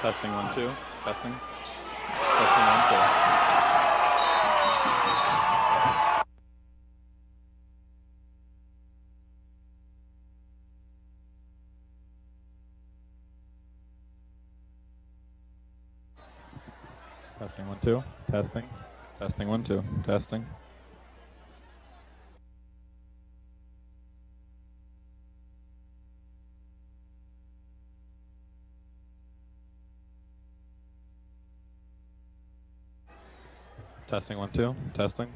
Testing 1 2. Testing. Testing 1 2. Testing 1 2. Testing. Testing 1 2. Testing. Testing 1 2. Testing.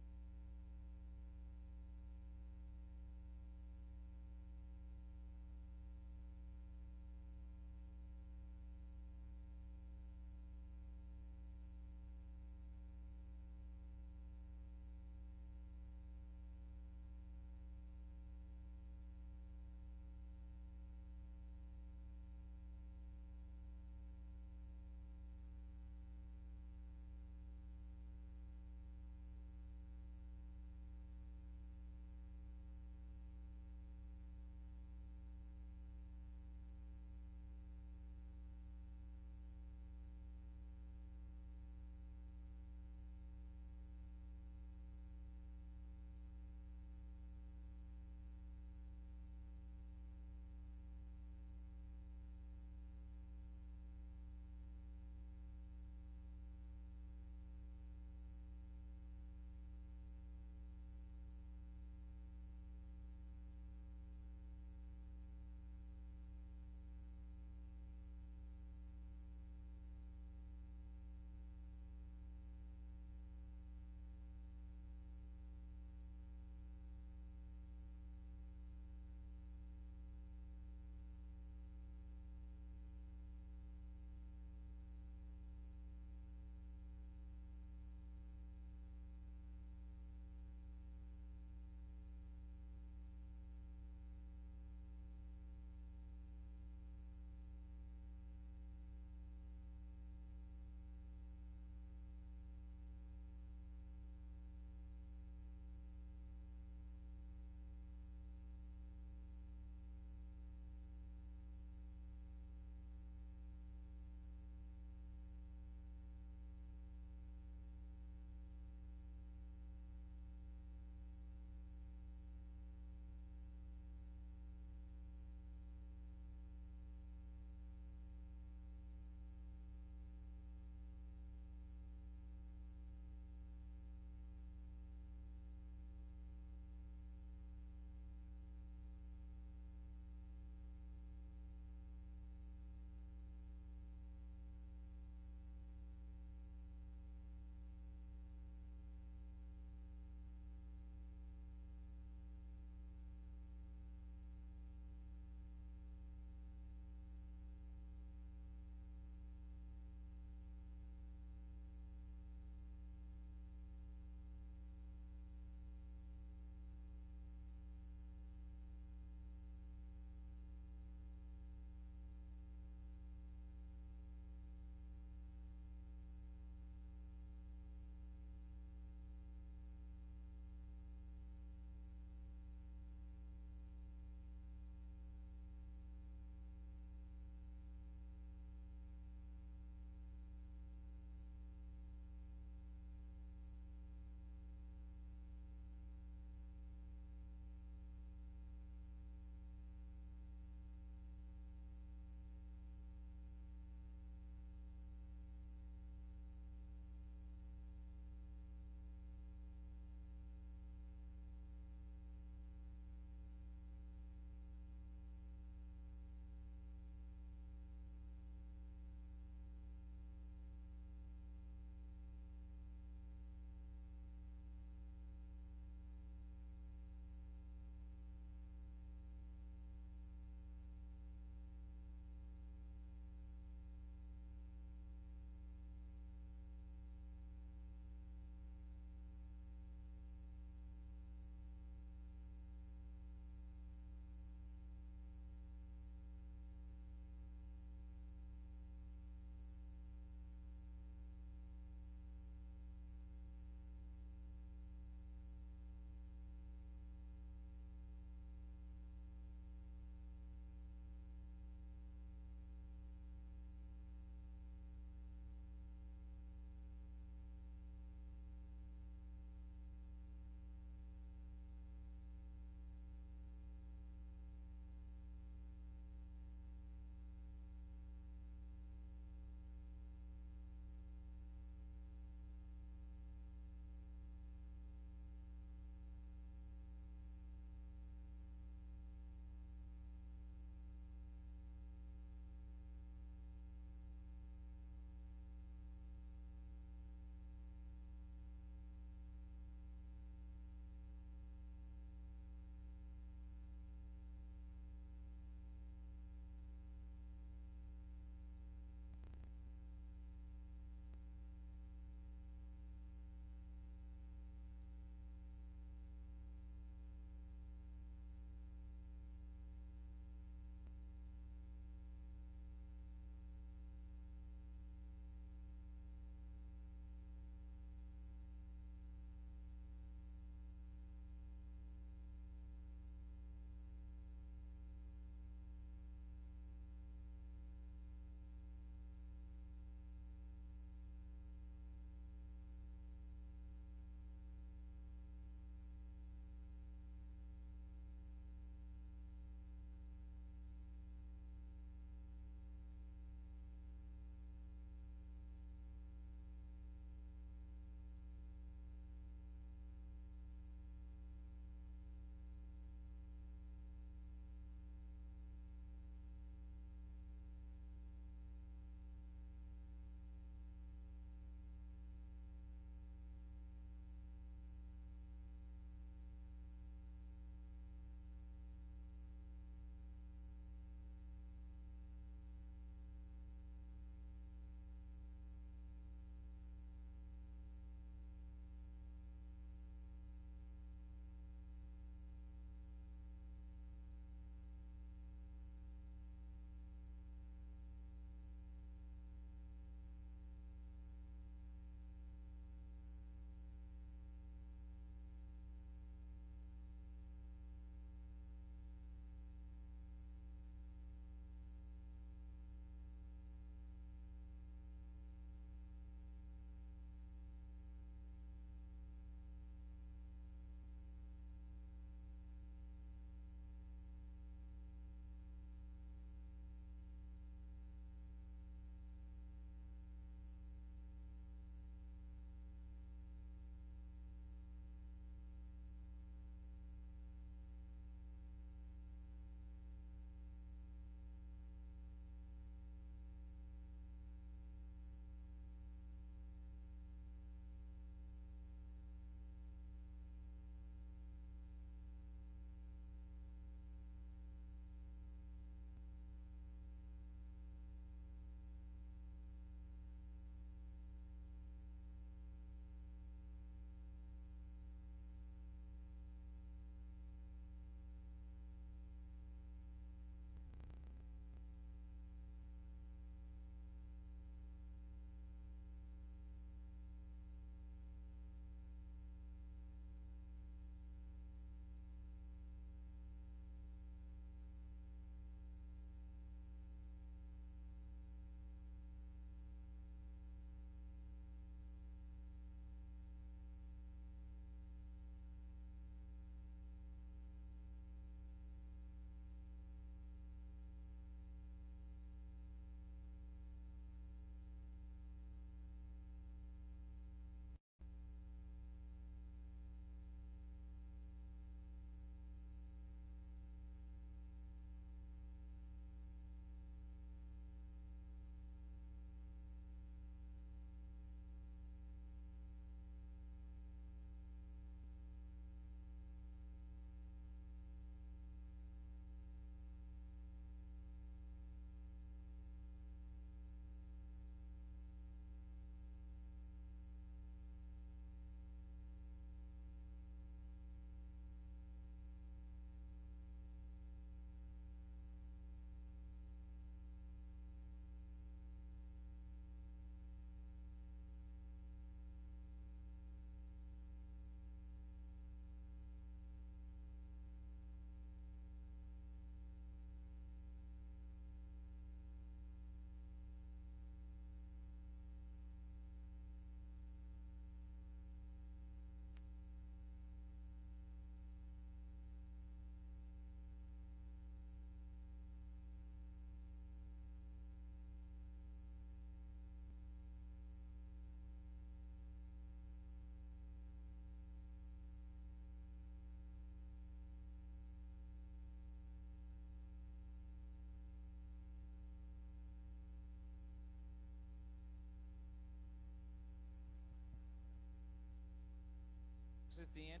is the anthem.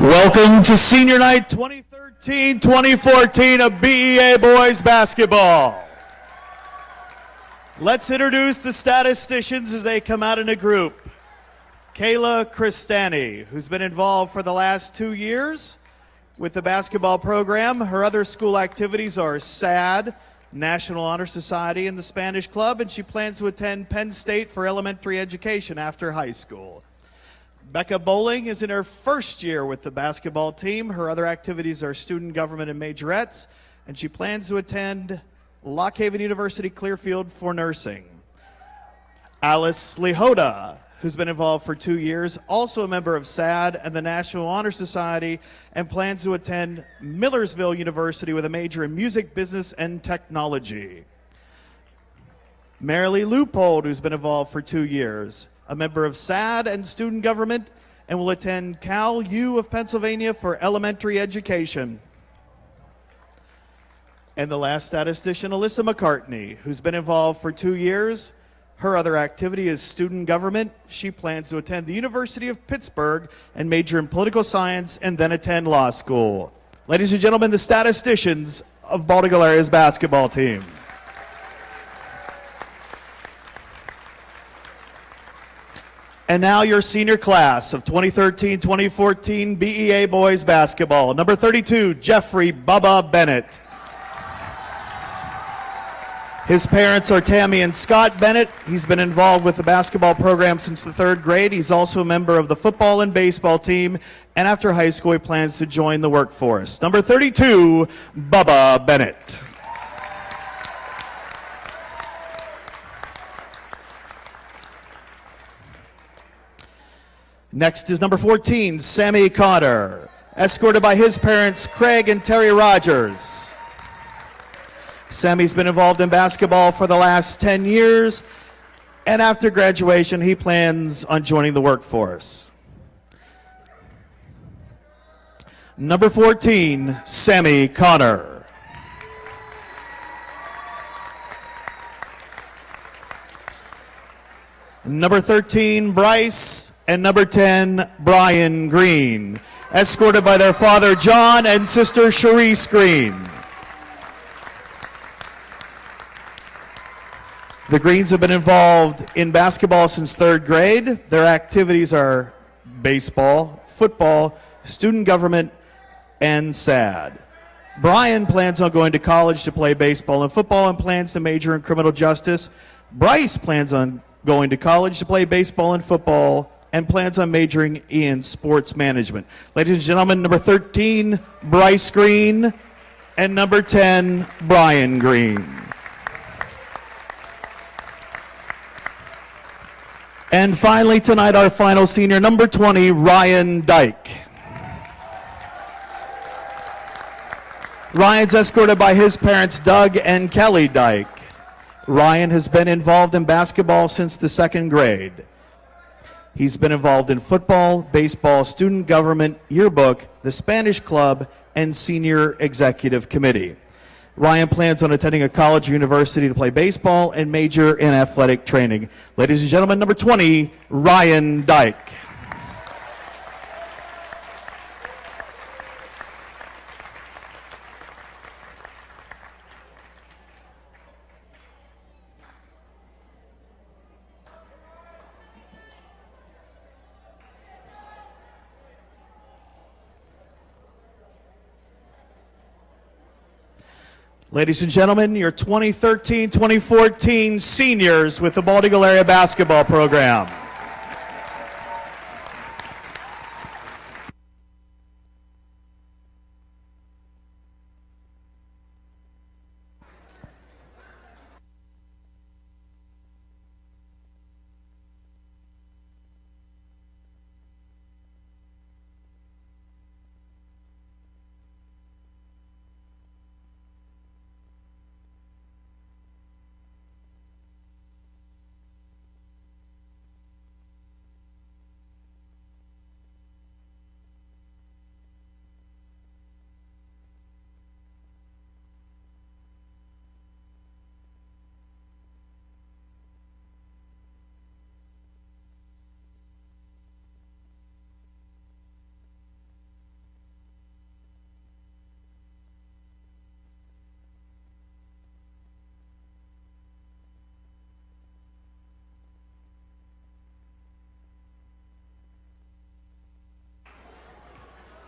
Welcome to Senior Night 2013-2014 of BEA Boys Basketball. Let's introduce the statisticians as they come out in a group. Kayla Cristani, who's been involved for the last 2 years with the basketball program. Her other school activities are SAD, National Honor Society, and the Spanish Club, and she plans to attend Penn State for elementary education after high school. Becca Bowling is in her first year with the basketball team. Her other activities are student government and majorettes, and she plans to attend Lock Haven University Clearfield for nursing. Alice Lihota, who's been involved for 2 years, also a member of SAD and the National Honor Society, and plans to attend Millersville University with a major in music, business, and technology. Marilee Leupold, who's been involved for 2 years, a member of SAD and student government, and will attend Cal U of Pennsylvania for elementary education. And the last statistician, Alyssa McCartney, who's been involved for 2 years. Her other activity is student government. She plans to attend the University of Pittsburgh and major in political science and then attend law school. Ladies and gentlemen, the statisticians of Baltic Area's basketball team. And now your senior class of 2013-2014 BEA Boys Basketball. Number 32, Jeffrey Bubba Bennett. His parents are Tammy and Scott Bennett. He's been involved with the basketball program since the 3rd grade. He's also a member of the football and baseball team. And after high school, he plans to join the workforce. Number 32, Bubba Bennett. Next is number 14, Sammy Cotter. escorted by his parents, Craig and Terry Rogers. Sammy's been involved in basketball for the last 10 years, and after graduation, he plans on joining the workforce. Number 14, Sammy Connor. Number 13, Bryce, and number 10, Brian Green, escorted by their father, John, and sister, Sharice Green. The Greens have been involved in basketball since 3rd grade. Their activities are baseball, football, student government, and SAD. Brian plans on going to college to play baseball and football and plans to major in criminal justice. Bryce plans on going to college to play baseball and football and plans on majoring in sports management. Ladies and gentlemen, number 13, Bryce Green, and number 10, Brian Green. And finally tonight, our final senior, number 20, Ryan Dyke. Ryan's escorted by his parents, Doug and Kelly Dyke. Ryan has been involved in basketball since the 2nd grade. He's been involved in football, baseball, student government, yearbook, the Spanish club, and senior executive committee. Ryan plans on attending a college or university to play baseball and major in athletic training. Ladies and gentlemen, number 20, Ryan Dyke. Ladies and gentlemen, your 2013-2014 seniors with the Bald Eagle Area Basketball Program.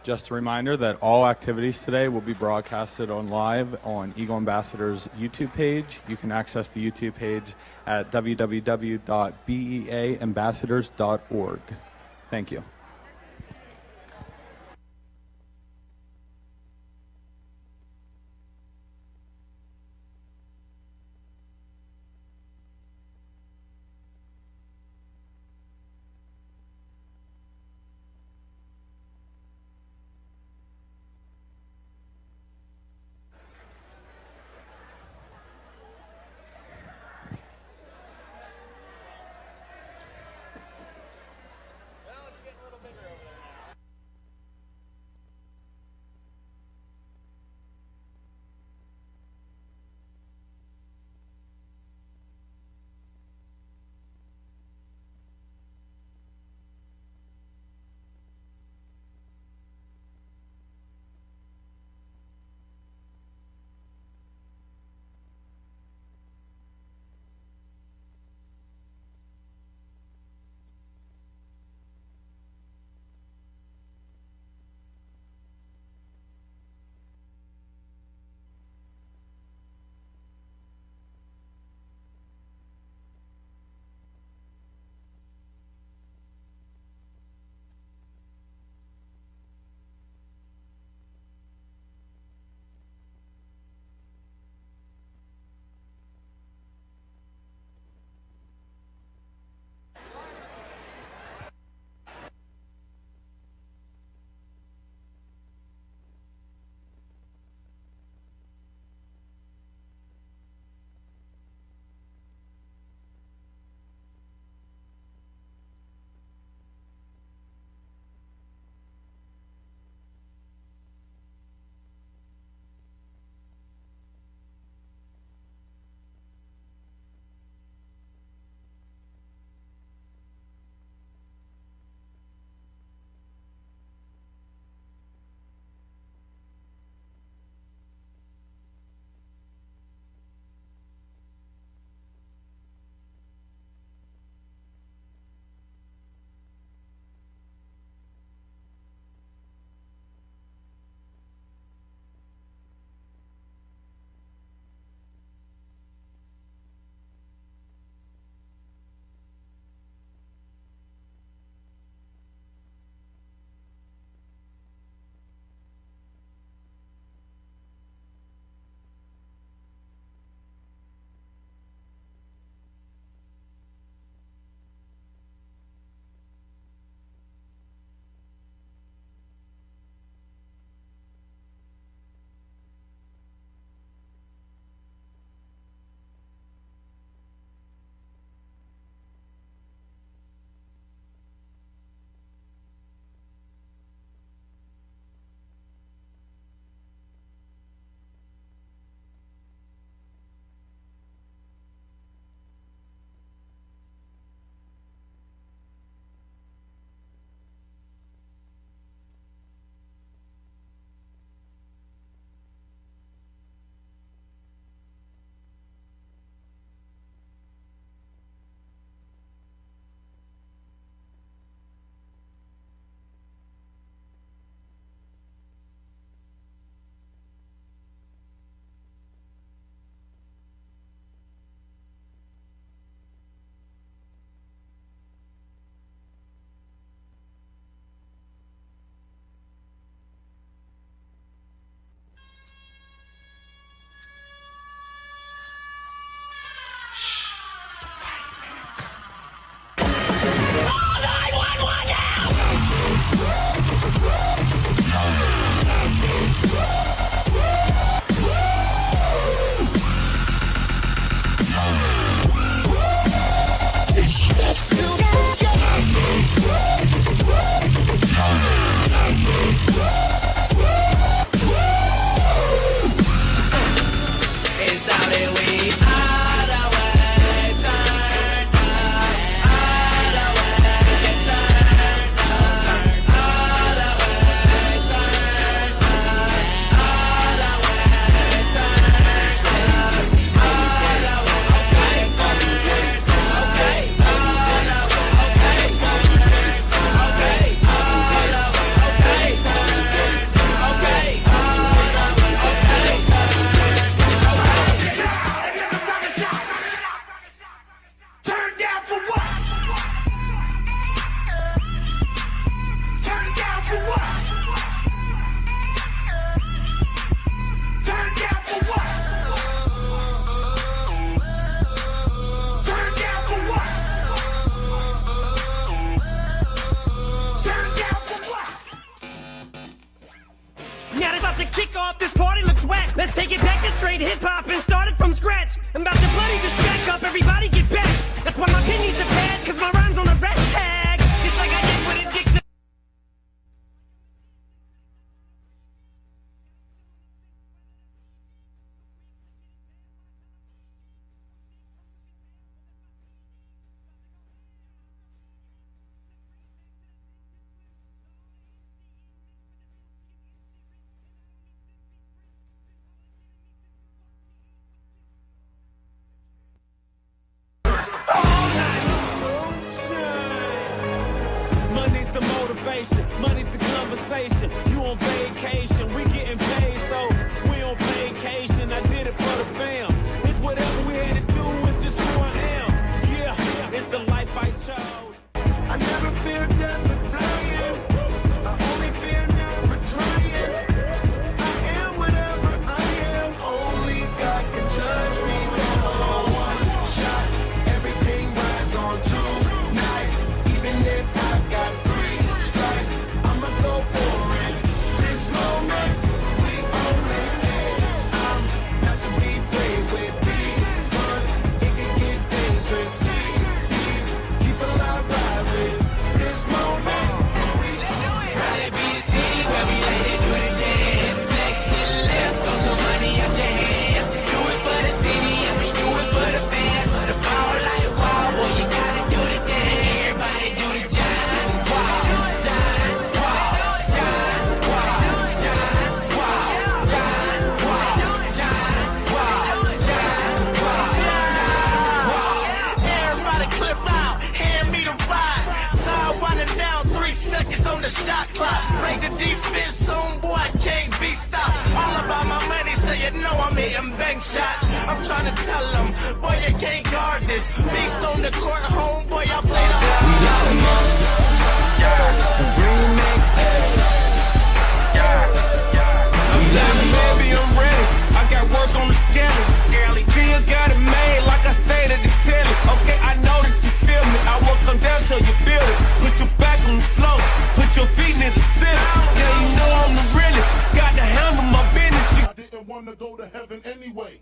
Just a reminder that all activities today will be broadcasted on live on Eagle Ambassador's YouTube page. You can access the YouTube page at www.beaambassadors.org. Thank you. Well, it's getting a little kick off, this party looks whack. Let's take it back to straight hip-hop and start it from scratch. I'm about to bloody this track up, everybody get back. That's why my pen needs a pad, cause my rhyme's on a red tag. Just like I did with Dixon. Money's the motivation, money's the conversation. You on vacation, we getting paid, so we on vacation. I did it for the fam. It's whatever we had to do, it's just who I am. Yeah, it's the life I chose. I never fear death or dying. I only fear never trying. I am whatever I am. Only God can judge me now. One shot, everything rides on tonight. Even if I've got 3 strikes, I'ma go for it. This moment, we own it. I'm not to be played with because it can get dangerous. See these people I ride with. This moment, we own it. Probably be the city where we let it do the dance. Flex to the left, throw some money out your hands. Do it for the city, and we do it for the fans. For the ball like a wall, boy, you gotta do the dance. Everybody do the John Wall, John Wall, John Wall, John Wall, John Wall, John Wall, John Wall, John Wall. Everybody clip out, hand me the ride. Time running down, 3 seconds on the shot clock. Break the defense soon, boy, I can't be stopped. All about my money, so you know I'm hitting bank shots. I'm trying to tell them, boy, you can't guard this. Beast on the court, homeboy, I play the Baby, I'm ready. I got work on the schedule. Still got it made like I stayed at the telly. Okay, I know that you feel me. I will come down till you feel it. Put your back on the floor. Put your feet in the center. Yeah, you know I'm the realest. Got to handle my business. I didn't want to go to heaven anyway.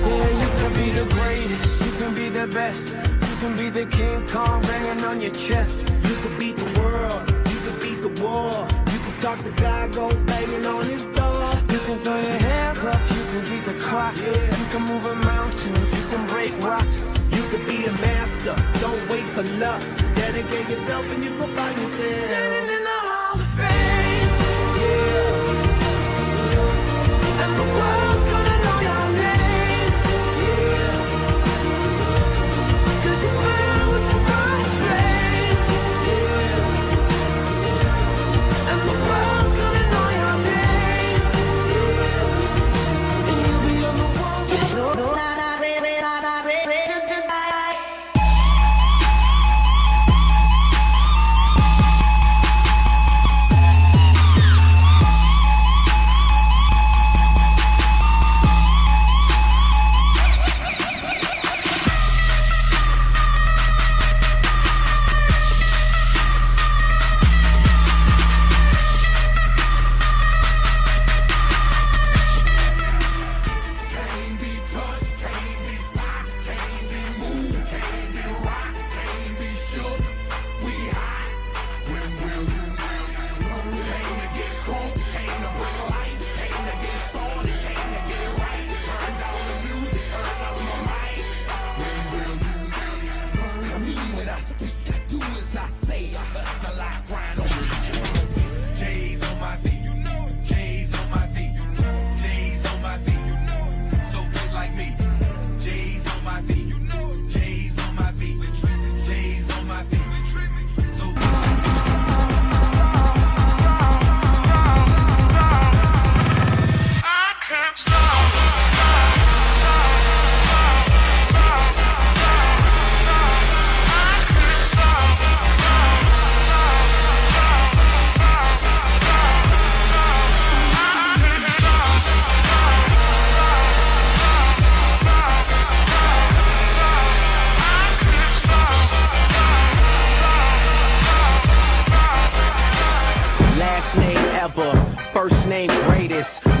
Yeah, you can be the greatest, you can be the best. You can be the King Kong banging on your chest. You could beat the world, you could beat the war. You could talk to God, go banging on his door. You can throw your hands up, you can beat the clock. Yeah. You can move a mountain, you can break rocks. You could be a master, don't wait for luck. Dedicate yourself and you go find yourself. Standing in the Hall of Fame, Yeah, and the world's gonna know your name. yeah, 'Cause you burn with the brightest flame, yeah. and the world's gonna know your name. And you'll be on the wall. Can't be touched, can't be stopped, can't be moved, can't be rocked, can't be shook. We hot. When will you came to get crunk, came to bring life, came to get started, came to get right. Turn down the music, turn up my mic. When will you I mean when I speak, I do as I say. I hustle, I grind on J's on my feet, you know it. J's on my feet, you know it. J's on my feet, you know it. So good like me. J's on my feet, you know it. J's on my feet, J's on my feet. So I can't stop.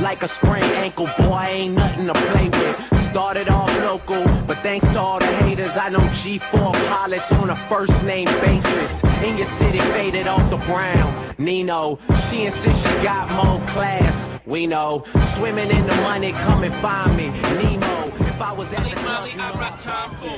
like a sprained ankle. Boy, ain't nothing to play with. Started off local, but thanks to all the haters, I know G4 pilots on a first name basis. In your city, faded off the brown. Nino, she insists she got more class. We know, swimming in the money, come and find me. Nemo, if I was at the club, you know I rock time for.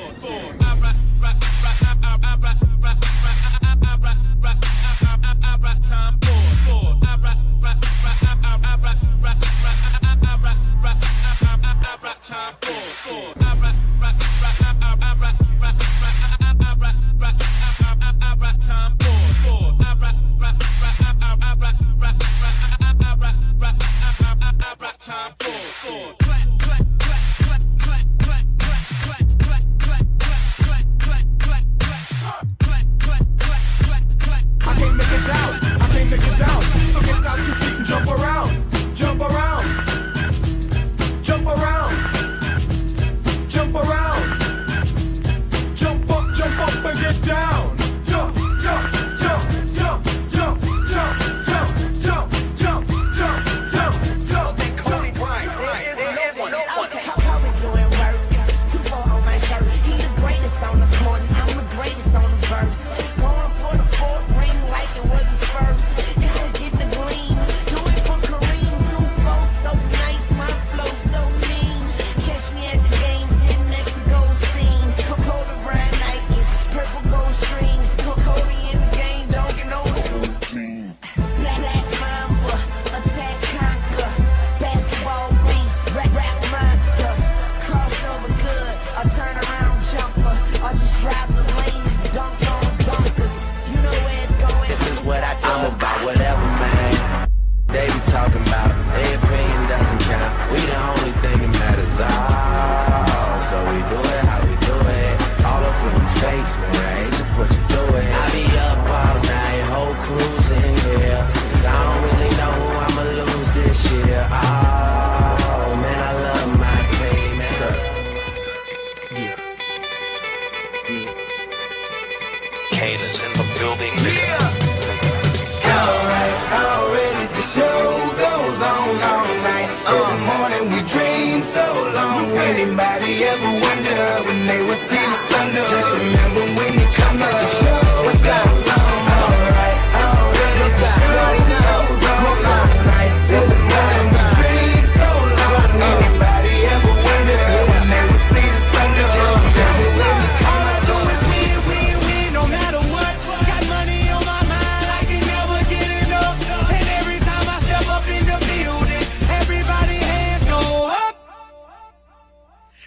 Anybody ever wonder when they would see the sun? Just remember when you come to the show. What's up? Alright, already the show goes on all night till the morning. We dream so long. Anybody ever wonder when they would see the sun? Just remember when you come to the show. Win, no matter what. Got money on my mind, I can never get enough. And every time I step up in the building, everybody hands go up.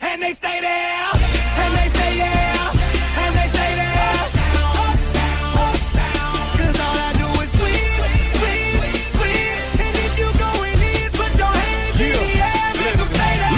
And they stay there, and they say yeah, and they say there. Up, down, cause all I do is win. And if you going in, put your hands in the air, make them stay there.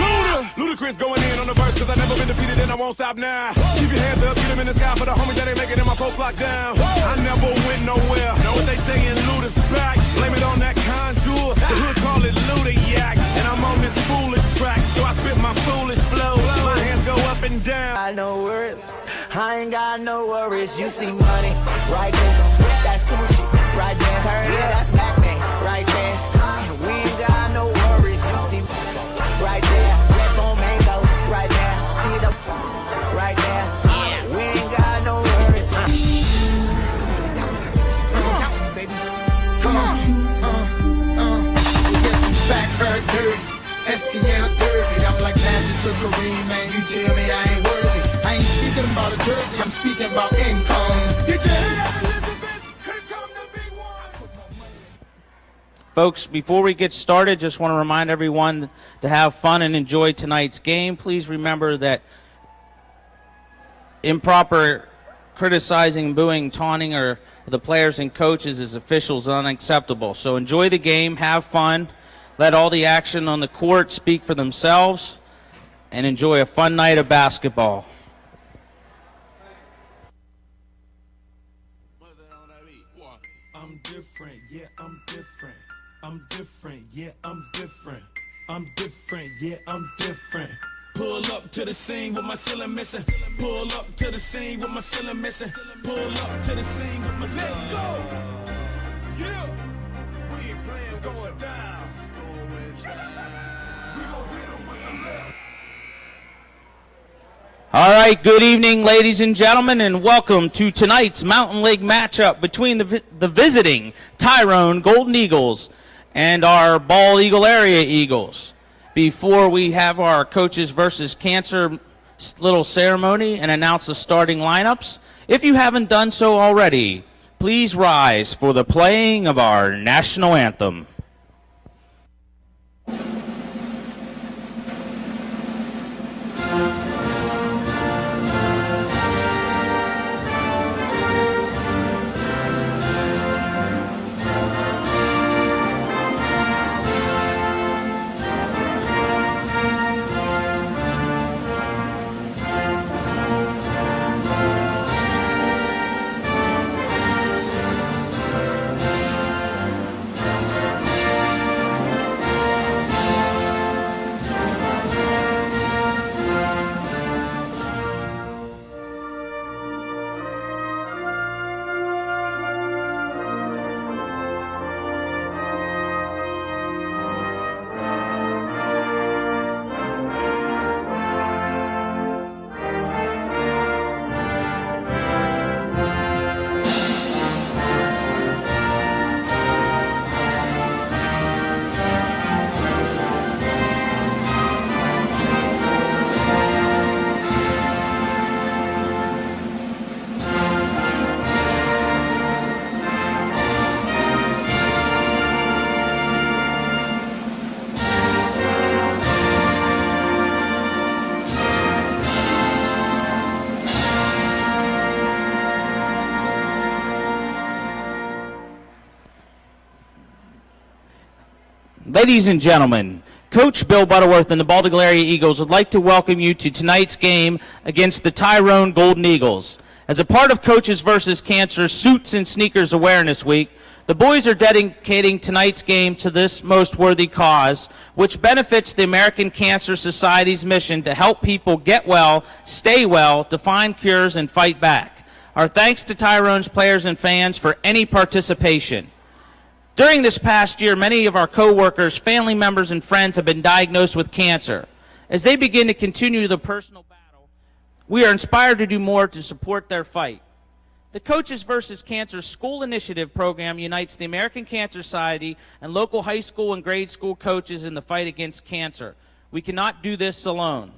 Ludacris going in on the verse, cause I never been defeated and I won't stop now. Keep your hands up, get them in the sky for the homies that ain't making it, my folks locked down. I never went nowhere, know what they saying, Luda's back. Blame it on that contour, the hood call it Luda yak. And I'm on this foolish track, so I spit my foolish flow. My hands go up and down. I know words, I ain't got no worries. You see money right there, that's Tucci right there. Turn it, that's Mac-Man right there. We ain't got no worries. You see right there, red bone mangoes right there. Feet up right there. We ain't got no worries. Come on, guess who's back, dirty, STL dirty. I'm like Magic to Kareem, man. You tell me I ain't worthy. I ain't speaking about a jersey, I'm speaking about income. Get your head up, Elizabeth. Here come the big one. Folks, before we get started, just want to remind everyone to have fun and enjoy tonight's game. Please remember that improper criticizing, booing, taunting, or the players and coaches as officials is unacceptable. So enjoy the game, have fun, let all the action on the court speak for themselves, and enjoy a fun night of basketball. I'm different, yeah, I'm different. I'm different, yeah, I'm different. I'm different, yeah, I'm different. Pull up to the scene with my ceiling missing. Pull up to the scene with my ceiling missing. Pull up to the scene with my ceiling missing. Yeah, we ain't playing, going down. All right, good evening, ladies and gentlemen, and welcome to tonight's Mountain League matchup between the visiting Tyrone Golden Eagles and our Bald Eagle Area Eagles. Before we have our coaches versus cancer little ceremony and announce the starting lineups, if you haven't done so already, please rise for the playing of our national anthem. Ladies and gentlemen, Coach Bill Butterworth and the Bald Eagle Area Eagles would like to welcome you to tonight's game against the Tyrone Golden Eagles. As a part of Coaches vs. Cancer Suits and Sneakers Awareness Week, the boys are dedicating tonight's game to this most worthy cause, which benefits the American Cancer Society's mission to help people get well, stay well, to find cures, and fight back. Our thanks to Tyrone's players and fans for any participation. During this past year, many of our co-workers, family members, and friends have been diagnosed with cancer. As they begin to continue the personal battle, we are inspired to do more to support their fight. The Coaches vs. Cancer School Initiative program unites the American Cancer Society and local high school and grade school coaches in the fight against cancer. We cannot do this alone.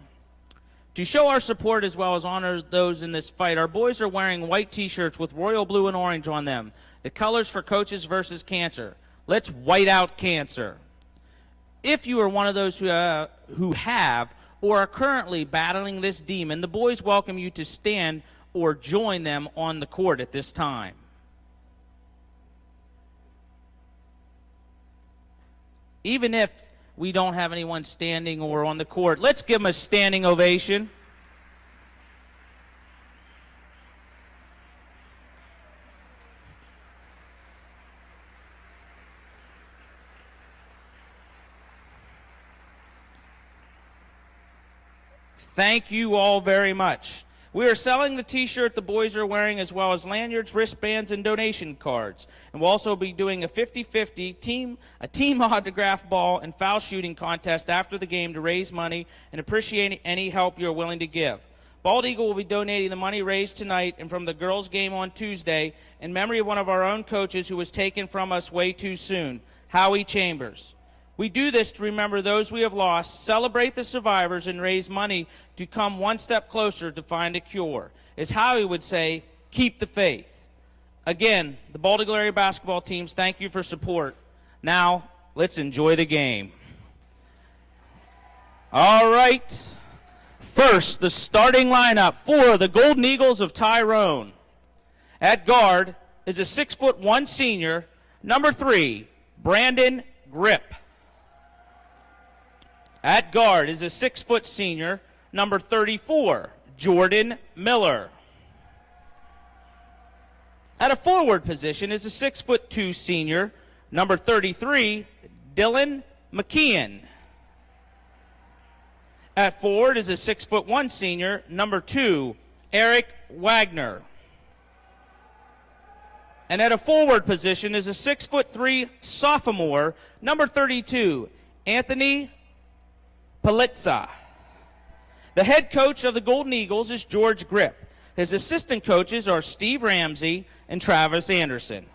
To show our support as well as honor those in this fight, our boys are wearing white t-shirts with royal blue and orange on them, the colors for Coaches vs. Cancer. Let's white out cancer. If you are one of those who have or are currently battling this demon, the boys welcome you to stand or join them on the court at this time. Even if we don't have anyone standing or on the court, let's give them a standing ovation. Thank you all very much. We are selling the t-shirt the boys are wearing, as well as lanyards, wristbands, and donation cards. And we'll also be doing a 50-50 team autograph ball and foul shooting contest after the game to raise money and appreciate any help you're willing to give. Bald Eagle will be donating the money raised tonight and from the girls' game on Tuesday in memory of one of our own coaches who was taken from us way too soon, Howie Chambers. We do this to remember those we have lost, celebrate the survivors, and raise money to come one step closer to find a cure. As Howie would say, keep the faith. Again, the Bald Eagle Area basketball teams, thank you for support. Now, let's enjoy the game. All right. First, the starting lineup for the Golden Eagles of Tyrone. At guard is a 6'1" senior, number 3, Brandon Grip. At guard is a 6' senior, number 34, Jordan Miller. At a forward position is a 6'2" senior, number 33, Dylan McKeon. At forward is a 6'1" senior, number 2, Eric Wagner. And at a forward position is a 6'3" sophomore, number 32, Anthony Palitza. The head coach of the Golden Eagles is George Grip. His assistant coaches are Steve Ramsey and Travis Anderson.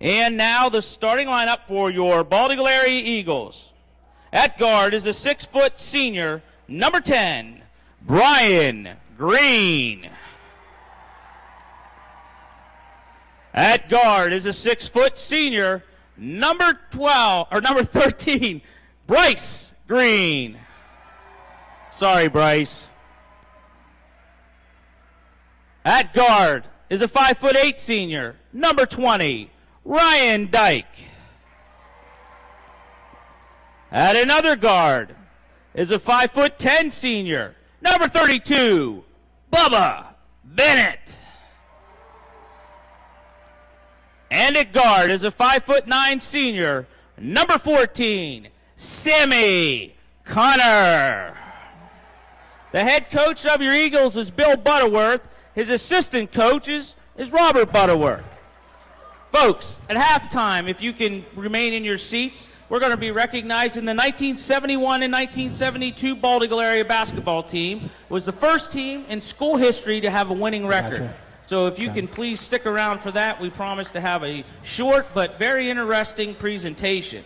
And now the starting lineup for your Bald Eagle area Eagles. At guard is a 6-foot senior, number 10, Brian Green. At guard is a 6-foot senior, number 13, Bryce Green. Sorry, Bryce. At guard is a 5'8" senior, number 20, Ryan Dyke. At another guard is a 5'10" senior, number 32, Bubba Bennett. And at guard is a 5'9" senior, number 14, Sammy Connor. The head coach of your Eagles is Bill Butterworth. His assistant coach is Robert Butterworth. Folks, at halftime, if you can remain in your seats, we're going to be recognizing the 1971 and 1972 Bald Eagle area basketball team was the first team in school history to have a winning record. Gotcha. So if you can please stick around for that, we promise to have a short but very interesting presentation.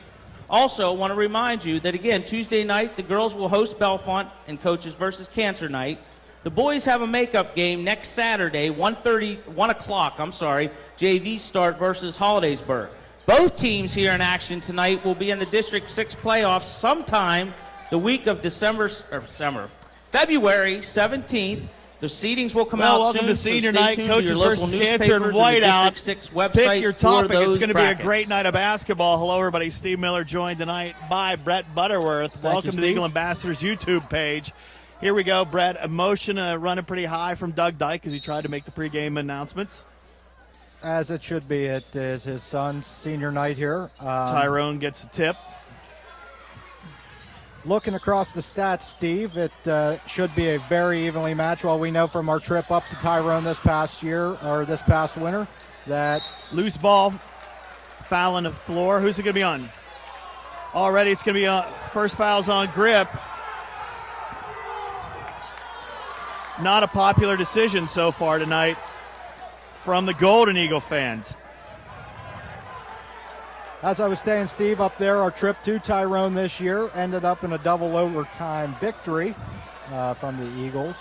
Also, want to remind you that, again, Tuesday night, the girls will host Bellefonte and Coaches versus Cancer Night. The boys have a makeup game next Saturday, 1 o'clock, JV start versus Hollidaysburg. Both teams here in action tonight will be in the District 6 playoffs sometime the week of February 17th. The seedings will come out welcome soon. to Senior so stay Night, tuned to Coaches your local versus newspapers Cancer and the Whiteout. District 6 website Pick your for topic. It's those going to brackets. be a great night of basketball. Hello, everybody. Steve Miller joined tonight by Brett Butterworth. Welcome to the Eagle Ambassadors YouTube page. Here we go, Brett. Emotion running pretty high from Doug Dyke as he tried to make the pregame announcements. As it should be. It is his son's senior night here. Tyrone gets a tip. Looking across the stats, Steve, it should be a very evenly matched. Well, we know from our trip up to Tyrone this past winter, that Loose ball, foul on the floor. Who's it going to be on? Already it's going to be first foul's on Grip. Not a popular decision so far tonight from the Golden Eagle fans. as I was saying, Steve, up there, our trip to Tyrone this year ended up in a double overtime victory from the Eagles.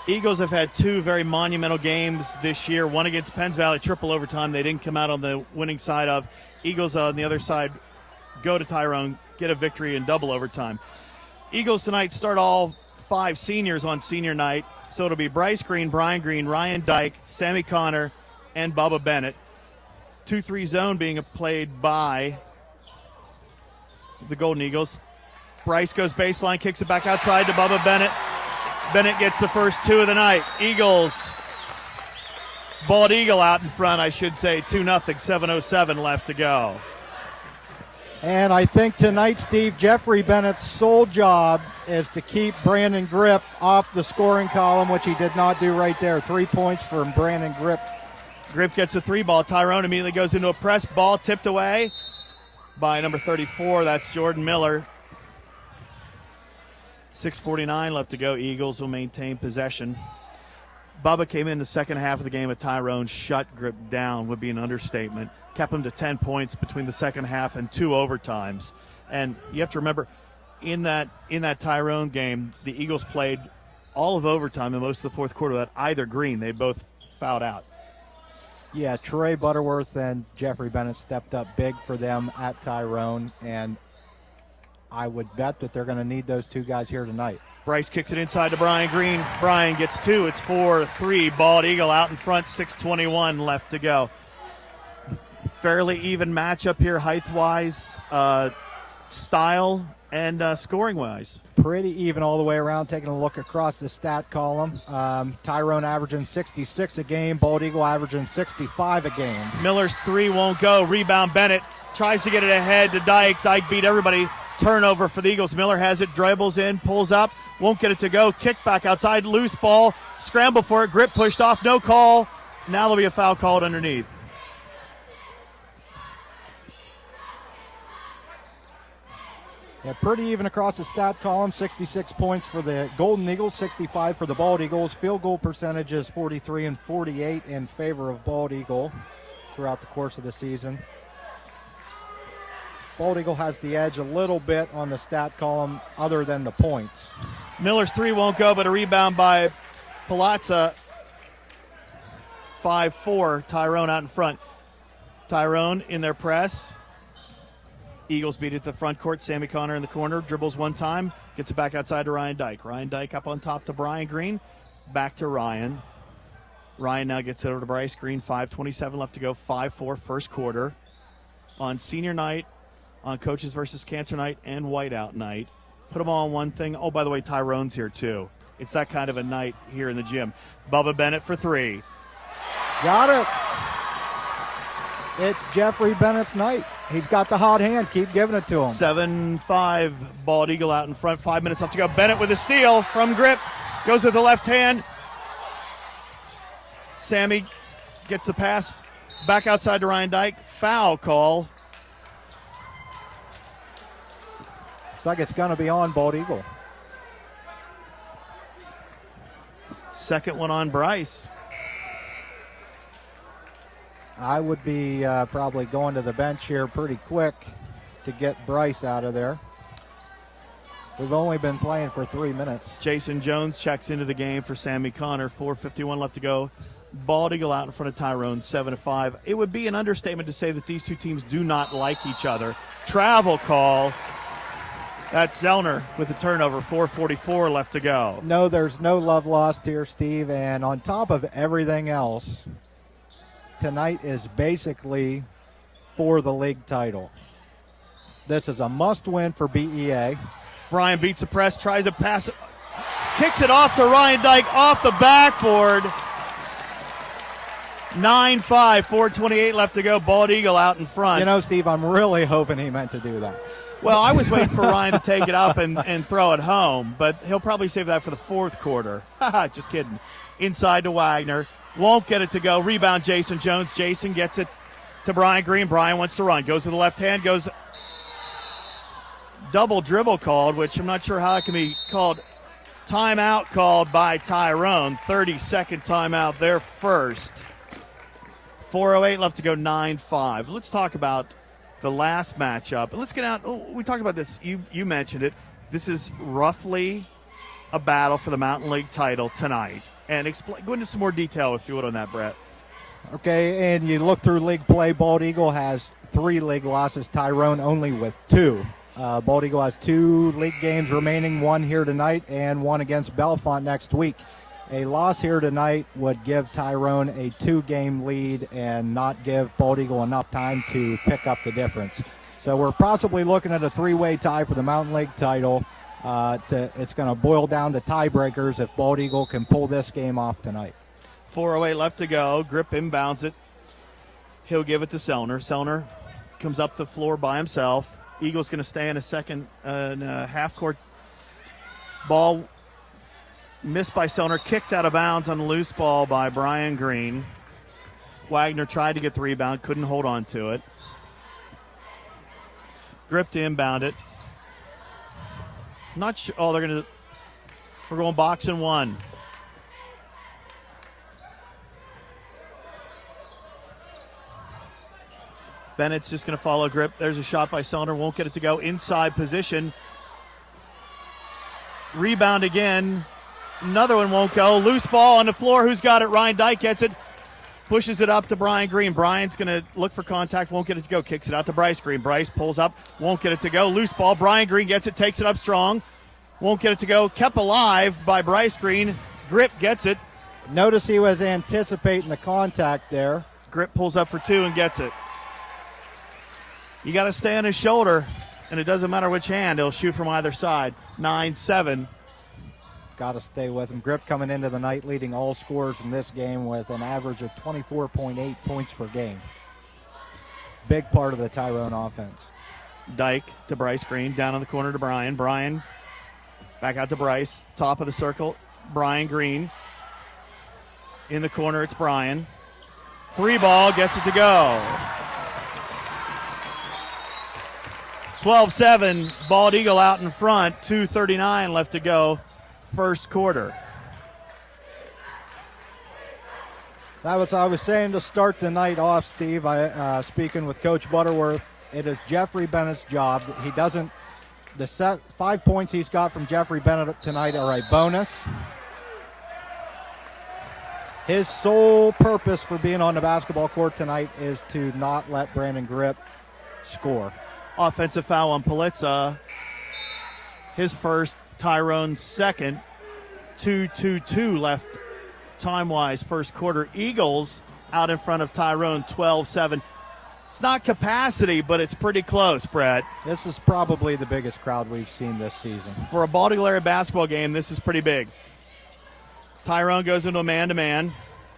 Eagles have had two very monumental games this year, one against Penns Valley, triple overtime. They didn't come out on the winning side of. Eagles on the other side go to Tyrone, get a victory in double overtime. Eagles tonight start all five seniors on senior night. So it'll be Bryce Green, Brian Green, Ryan Dyke, Sammy Connor, and Bubba Bennett. 2-3 zone being played by the Golden Eagles. Bryce goes baseline, kicks it back outside to Bubba Bennett. Bennett gets the first two of the night. Eagles, Bald Eagle out in front, I should say, 2-0, 7:07 left to go. And I think tonight, Steve, Jeffrey Bennett's sole job is to keep Brandon Grip off the scoring column, which he did not do right there. 3 points from Brandon Grip. Grip gets a three ball. Tyrone immediately goes into a press ball, tipped away by number 34. That's Jordan Miller. 6:49 left to go. Eagles will maintain possession. Bubba came in the second half of the game at Tyrone, shut Grip down would be an understatement. Kept him to 10 points between the second half and two overtimes. And you have to remember, in that Tyrone game, the Eagles played all of overtime and most of the fourth quarter without either green. They both fouled out. Yeah, Trey Butterworth and Jeffrey Bennett stepped up big for them at Tyrone, and I would bet that they're going to need those two guys here tonight. Bryce kicks it inside to Brian Green. Brian gets two. It's 4-3. Bald Eagle out in front, 6:21 left to go. Fairly even matchup here, height-wise, style, and scoring-wise. Pretty even all the way around. Taking a look across the stat column, Tyrone averaging 66 a game, Bald Eagle averaging 65 a game. Miller's three won't go. Rebound Bennett tries to get it ahead to Dyke. Dyke beat everybody. Turnover for the Eagles. Miller has it, dribbles in, pulls up, won't get it to go. Kick back outside, loose ball, scramble for it. Grip pushed off, no call. Now there'll be a foul called underneath. Yeah, pretty even across the stat column. 66 points for the Golden Eagles, 65 for the Bald Eagles. Field goal percentage is 43 and 48 in favor of Bald Eagle throughout the course of the season. Bald Eagle has the edge a little bit on the stat column other than the points. Miller's three won't go, but a rebound by Palazza. 5-4, Tyrone out in front. Tyrone in their press. Eagles beat it to the front court. Sammy Connor in the corner, dribbles one time, gets it back outside to Ryan Dyke. Ryan Dyke up on top to Brian Green, back to Ryan. Ryan now gets it over to Bryce Green, 5:27 left to go, 5-4 first quarter. On senior night, on Coaches versus Cancer night, and whiteout night. Put them all on one thing. Oh, by the way, Tyrone's here too. It's that kind of a night here in the gym. Bubba Bennett for three. Got it. It's Jeffrey Bennett's night. He's got the hot hand. Keep giving it to him. 7-5, Bald Eagle out in front. 5 minutes left to go. Bennett with a steal from Grip. Goes with the left hand. Sammy gets the pass back outside to Ryan Dyke. Foul call. Looks like it's going to be on Bald Eagle. Second one on Bryce. I would be probably going to the bench here pretty quick to get Bryce out of there. We've only been playing for 3 minutes. Jason Jones checks into the game for Sammy Connor. 4:51 left to go. Bald Eagle out in front of Tyrone, 7-5. It would be an understatement to say that these two teams do not like each other. Travel call. That's Zellner with the turnover. 4:44 left to go. No, there's no love lost here, Steve. And on top of everything else, tonight is basically for the league title. This is a must-win for BEA. Brian beats the press, tries to pass it, kicks it off to Ryan Dyke off the backboard. 9-5, 4:28 left to go. Bald Eagle out in front. You know, Steve, I'm really hoping he meant to do that. Well, I was waiting for Ryan to take it up and throw it home, but he'll probably save that for the fourth quarter. Just kidding. Inside to Wagner. Won't get it to go. Rebound, Jason Jones. Jason gets it to Brian Green. Brian wants to run. Goes to the left hand. Goes double dribble called, which I'm not sure how it can be called. Timeout called by Tyrone. 30-second timeout there first. 4:08 left to go, 9-5. Let's talk about the last matchup. And let's get out. Oh, we talked about this. You mentioned it. This is roughly a battle for the Mountain League title tonight. And go into some more detail, if you would, on that, Brett. Okay, and you look through league play, Bald Eagle has 3 league losses, Tyrone only with 2. Bald Eagle has 2 league games remaining, 1 here tonight and 1 against Bellefonte next week. A loss here tonight would give Tyrone a 2-game lead and not give Bald Eagle enough time to pick up the difference. So we're possibly looking at a 3-way tie for the Mountain League title. It's going to boil down to tiebreakers if Bald Eagle can pull this game off tonight. 4:08 left to go. Grip inbounds it. He'll give it to Sellner. Sellner comes up the floor by himself. Eagle's going to stay in a second half-court ball. Missed by Sellner. Kicked out of bounds on a loose ball by Brian Green. Wagner tried to get the rebound. Couldn't hold on to it. Grip to inbound it. Not sure. Oh, we're going box and 1. Bennett's just going to follow Grip. There's a shot by Sellner. Won't get it to go. Inside position. Rebound again. Another one won't go. Loose ball on the floor. Who's got it? Ryan Dyke gets it. Pushes it up to Brian Green. Brian's going to look for contact. Won't get it to go. Kicks it out to Bryce Green. Bryce pulls up. Won't get it to go. Loose ball. Brian Green gets it. Takes it up strong. Won't get it to go. Kept alive by Bryce Green. Grip gets it. Notice he was anticipating the contact there. Grip pulls up for 2 and gets it. You got to stay on his shoulder, and it doesn't matter which hand. He'll shoot from either side. 9-7. Got to stay with him. Grip coming into the night leading all scorers in this game with an average of 24.8 points per game. Big part of the Tyrone offense. Dyke to Bryce Green. Down on the corner to Brian. Brian back out to Bryce. Top of the circle. Brian Green. In the corner, it's Brian. 3 ball, gets it to go. 12-7, Bald Eagle out in front, 2:39 left to go, first quarter. That was I was saying to start the night off, Steve. Speaking with Coach Butterworth, it is Jeffrey Bennett's job. He doesn't. The 5 points he's got from Jeffrey Bennett tonight are a bonus. His sole purpose for being on the basketball court tonight is to not let Brandon Grip score. Offensive foul on Politza. His first, Tyrone's second. 2:22 left time-wise, first quarter. Eagles out in front of Tyrone, 12-7. It's not capacity, but it's pretty close, Brett. This is probably the biggest crowd we've seen this season. For a Bald Eagle area basketball game, this is pretty big. Tyrone goes into a man-to-man.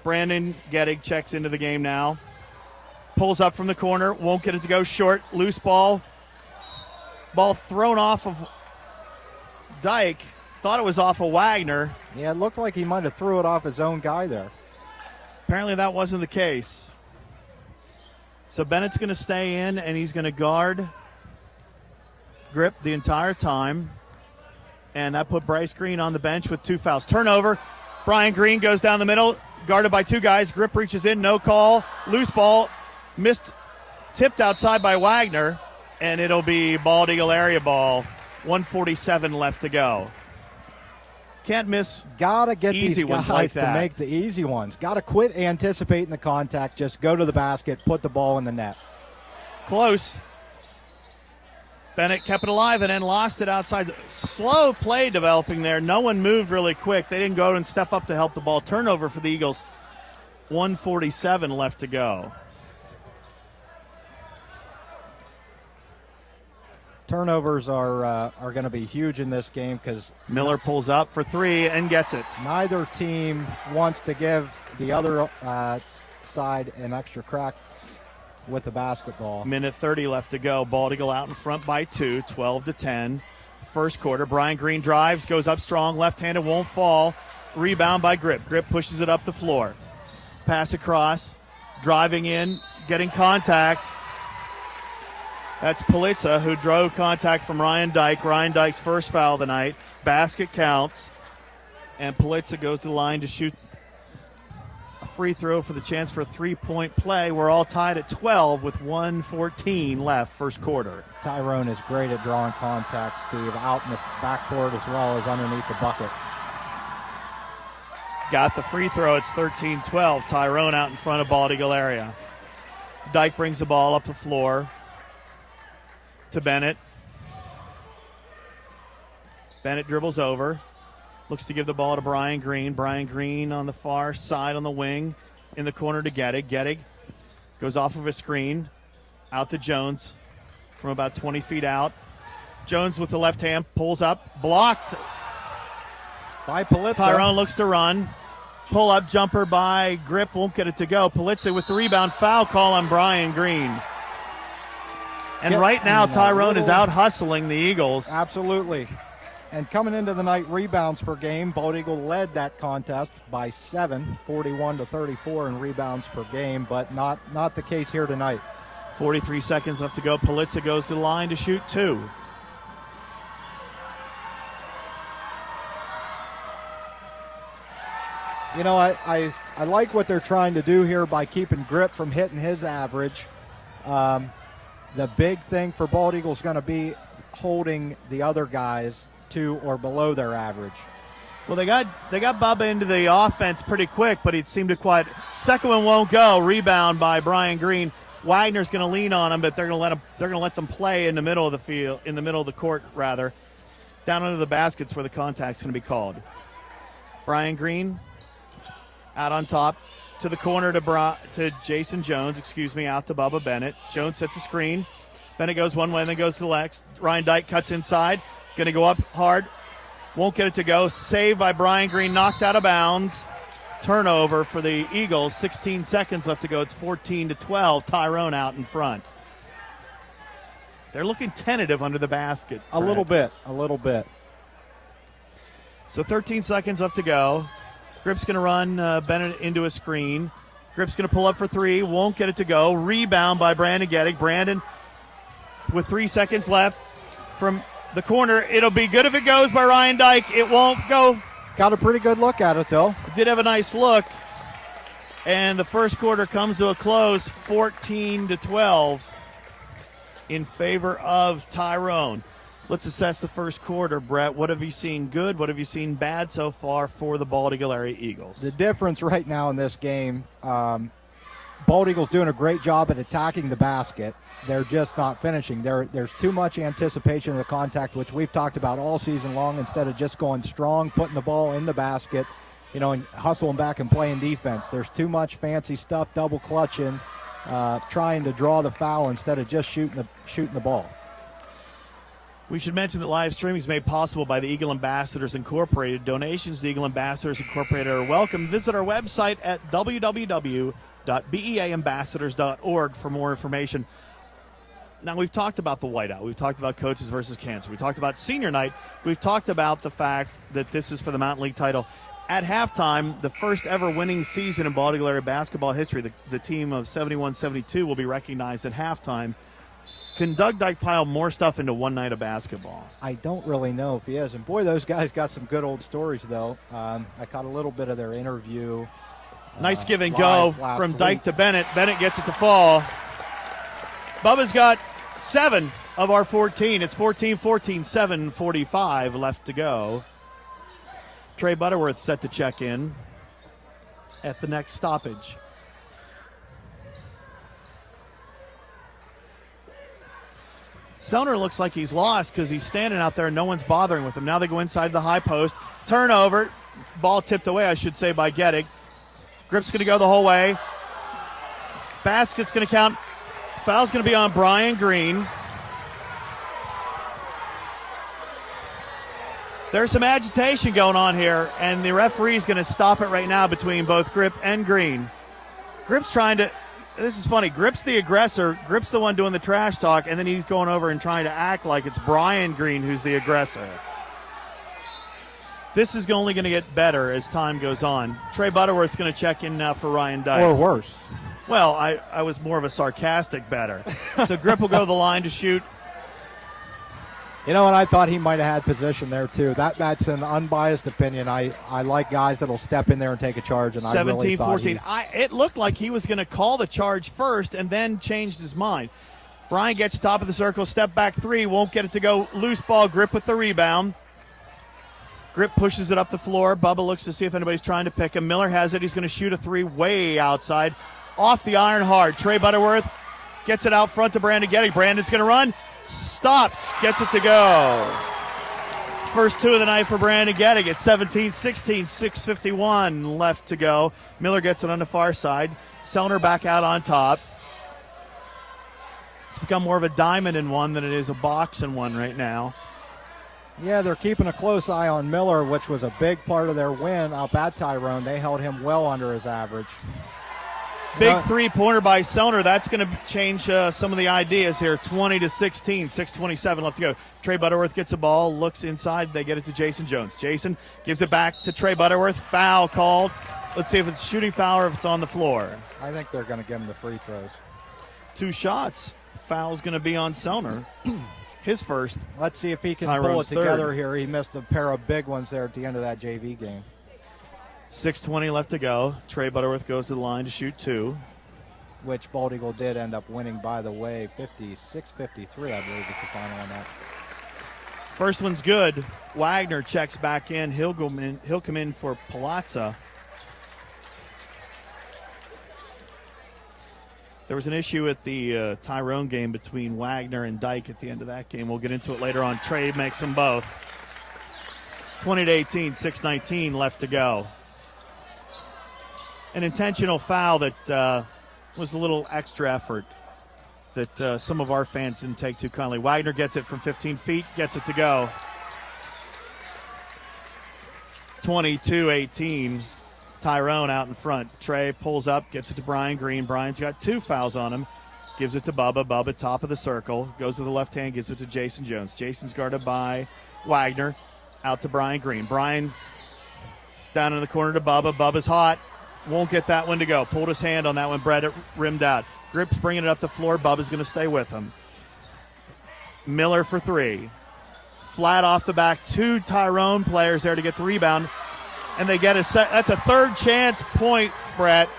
Brandon Gettig checks into the game now. Pulls up from the corner, won't get it to go short. Loose ball. Ball thrown off of Dyke. Thought it was off of Wagner. Yeah, it looked like he might have threw it off his own guy there. Apparently that wasn't the case. So Bennett's going to stay in, and he's going to guard Grip the entire time. And that put Bryce Green on the bench with 2 fouls. Turnover. Brian Green goes down the middle, guarded by 2 guys. Grip reaches in, no call. Loose ball, missed, tipped outside by Wagner, and it'll be Bald Eagle area ball. 1:47 left to go. Can't miss. Gotta get easy these ones guys like to that. make the easy ones. Gotta quit anticipating the contact. Just go to the basket, put the ball in the net. Close. Bennett kept it alive and then lost it outside. Slow play developing there. No one moved really quick. They didn't go and step up to help the ball. Turnover for the Eagles. 1:47 left to go. Turnovers are going to be huge in this game because Miller pulls up for 3 and gets it. neither team wants to give the other side an extra crack with the basketball. Minute 30 left to go. Bald Eagle out in front by 2, 12-10. First quarter. Brian Green drives, goes up strong, left-handed, won't fall. Rebound by Grip. Grip pushes it up the floor. Pass across, driving in, getting contact. That's Politza, who drove contact from Ryan Dyke. Ryan Dyke's first foul of the night. Basket counts. And Politza goes to the line to shoot a free throw for the chance for a three-point play. We're all tied at 12 with 1:14 left, first quarter. Tyrone is great at drawing contact, Steve, out in the backcourt as well as underneath the bucket. Got the free throw. It's 13-12. Tyrone out in front of Bald Eagle area. Dyke brings the ball up the floor to Bennett. Bennett dribbles over. Looks to give the ball to Brian Green. Brian Green on the far side on the wing. In the corner to Gettig. Gettig goes off of a screen. Out to Jones from about 20 feet out. Jones with the left hand pulls up. Blocked by Politza. Tyrone looks to run. Pull up jumper by Grip. Won't get it to go. Politza with the rebound. Foul call on Brian Green. And right now, Tyrone is out hustling the Eagles. Absolutely. And coming into the night, rebounds per game, Bald Eagle led that contest by 7, 41-34 in rebounds per game, but not the case here tonight. 43 seconds left to go. Politza goes to the line to shoot 2. You know, I like what they're trying to do here by keeping Grip from hitting his average. The big thing for Bald Eagle is going to be holding the other guys to or below their average. Well, they got Bubba into the offense pretty quick, but it seemed to quite. Second one won't go. Rebound by Brian Green. Wagner's going to lean on him, but they're going to let them play in the middle of the field, in the middle of the court rather, down under the baskets where the contact's going to be called. Brian Green out on top to the corner to Jason Jones. Out to Bubba Bennett. Jones sets a screen. Bennett goes one way and then goes to the left. Ryan Dyke cuts inside. Going to go up hard. Won't get it to go. Saved by Brian Green. Knocked out of bounds. Turnover for the Eagles. 16 seconds left to go. It's 14-12. Tyrone out in front. They're looking tentative under the basket. A little bit. So 13 seconds left to go. Grip's going to run Bennett into a screen. Grip's going to pull up for 3. Won't get it to go. Rebound by Brandon Gettig. Brandon with 3 seconds left from the corner. It'll be good if it goes by Ryan Dyke. It won't go. Got a pretty good look at it, though. Did have a nice look. And the first quarter comes to a close, 14-12 in favor of Tyrone. Let's assess the first quarter, Brett. What have you seen good? What have you seen bad so far for the Bald Eagle area Eagles? The difference right now in this game, Bald Eagles doing a great job at attacking the basket. They're just not finishing. There's too much anticipation of the contact, which we've talked about all season long, instead of just going strong, putting the ball in the basket, and hustling back and playing defense. There's too much fancy stuff, double clutching, trying to draw the foul instead of just shooting the ball. We should mention that live streaming is made possible by the Eagle Ambassadors Incorporated. Donations to the Eagle Ambassadors Incorporated are welcome. Visit our website at www.beambassadors.org for more information. Now, we've talked about the whiteout. We've talked about coaches versus cancer. We talked about senior night. We've talked about the fact that this is for the Mountain League title. At halftime, the first ever winning season in Bald Eagle area basketball history, the team of 71-72 will be recognized at halftime. Can Doug Dyke pile more stuff into one night of basketball? I don't really know if he is. And, boy, those guys got some good old stories, though. I caught a little bit of their interview. Nice give and go from Dyke to Bennett. Bennett gets it to fall. Bubba's got 7 of our 14. It's 14-14, 7:45 left to go. Trey Butterworth set to check in at the next stoppage. Sellner looks like he's lost because he's standing out there and no one's bothering with him. Now they go inside the high post. Turnover. Ball tipped away, I should say, by Gettig. Grip's going to go the whole way. Basket's going to count. Foul's going to be on Brian Green. There's some agitation going on here, and the referee's going to stop it right now between both Grip and Green. Grip's trying to, this is funny, Grip's the aggressor, Grip's the one doing the trash talk, and then he's going over and trying to act like it's Brian Green who's the aggressor. This is only going to get better as time goes on. Trey Butterworth's going to check in now for Ryan Dyke. Or worse. Well, I was more of a sarcastic better. So Grip will go to the line to shoot. And I thought he might have had position there, too. That's an unbiased opinion. I like guys that will step in there and take a charge, and 17-14. I really thought it looked like he was going to call the charge first and then changed his mind. Brian gets top of the circle, step back 3, won't get it to go. Loose ball, Grip with the rebound. Grip pushes it up the floor. Bubba looks to see if anybody's trying to pick him. Miller has it. He's going to shoot a 3 way outside. Off the iron hard. Trey Butterworth gets it out front to Brandon Gettig. Brandon's going to run. Stops. Gets it to go. First 2 of the night for Brandon Gettig at 17-16. 6:51 left to go. Miller gets it on the far side. Sellner back out on top. It's become more of a diamond in one than it is a box in one right now. Yeah, they're keeping a close eye on Miller, which was a big part of their win up at Tyrone. They held him well under his average. Big three-pointer by Sellner. That's going to change some of the ideas here. 20-16, 6:27 left to go. Trey Butterworth gets the ball, looks inside. They get it to Jason Jones. Jason gives it back to Trey Butterworth. Foul called. Let's see if it's a shooting foul or if it's on the floor. I think they're going to give him the free throws. 2 shots. Foul's going to be on Sellner. His first. Let's see if he can Tyrone's pull it together third. here. He missed a pair of big ones there at the end of that JV game. 6:20 left to go. Trey Butterworth goes to the line to shoot 2. Which Bald Eagle did end up winning, by the way. 56-53, I believe, is the final on that. First one's good. Wagner checks back in. He'll come in for Palazza. There was an issue at the Tyrone game between Wagner and Dyke at the end of that game. We'll get into it later on. Trey makes them both. 20-18, 6:19 left to go. An intentional foul that was a little extra effort that some of our fans didn't take too kindly. Wagner gets it from 15 feet, gets it to go. 22-18. Tyrone out in front. Trey pulls up, gets it to Brian Green. Brian's got 2 fouls on him. Gives it to Bubba. Bubba, top of the circle. Goes to the left hand, gives it to Jason Jones. Jason's guarded by Wagner. Out to Brian Green. Brian down in the corner to Bubba. Bubba's hot. Won't get that one to go. Pulled his hand on that one. Brett rimmed out. Grip's bringing it up the floor. Bubba's going to stay with him. Miller for three. Flat off the back, two Tyrone players there to get the rebound. And they get that's a third chance point, Brett.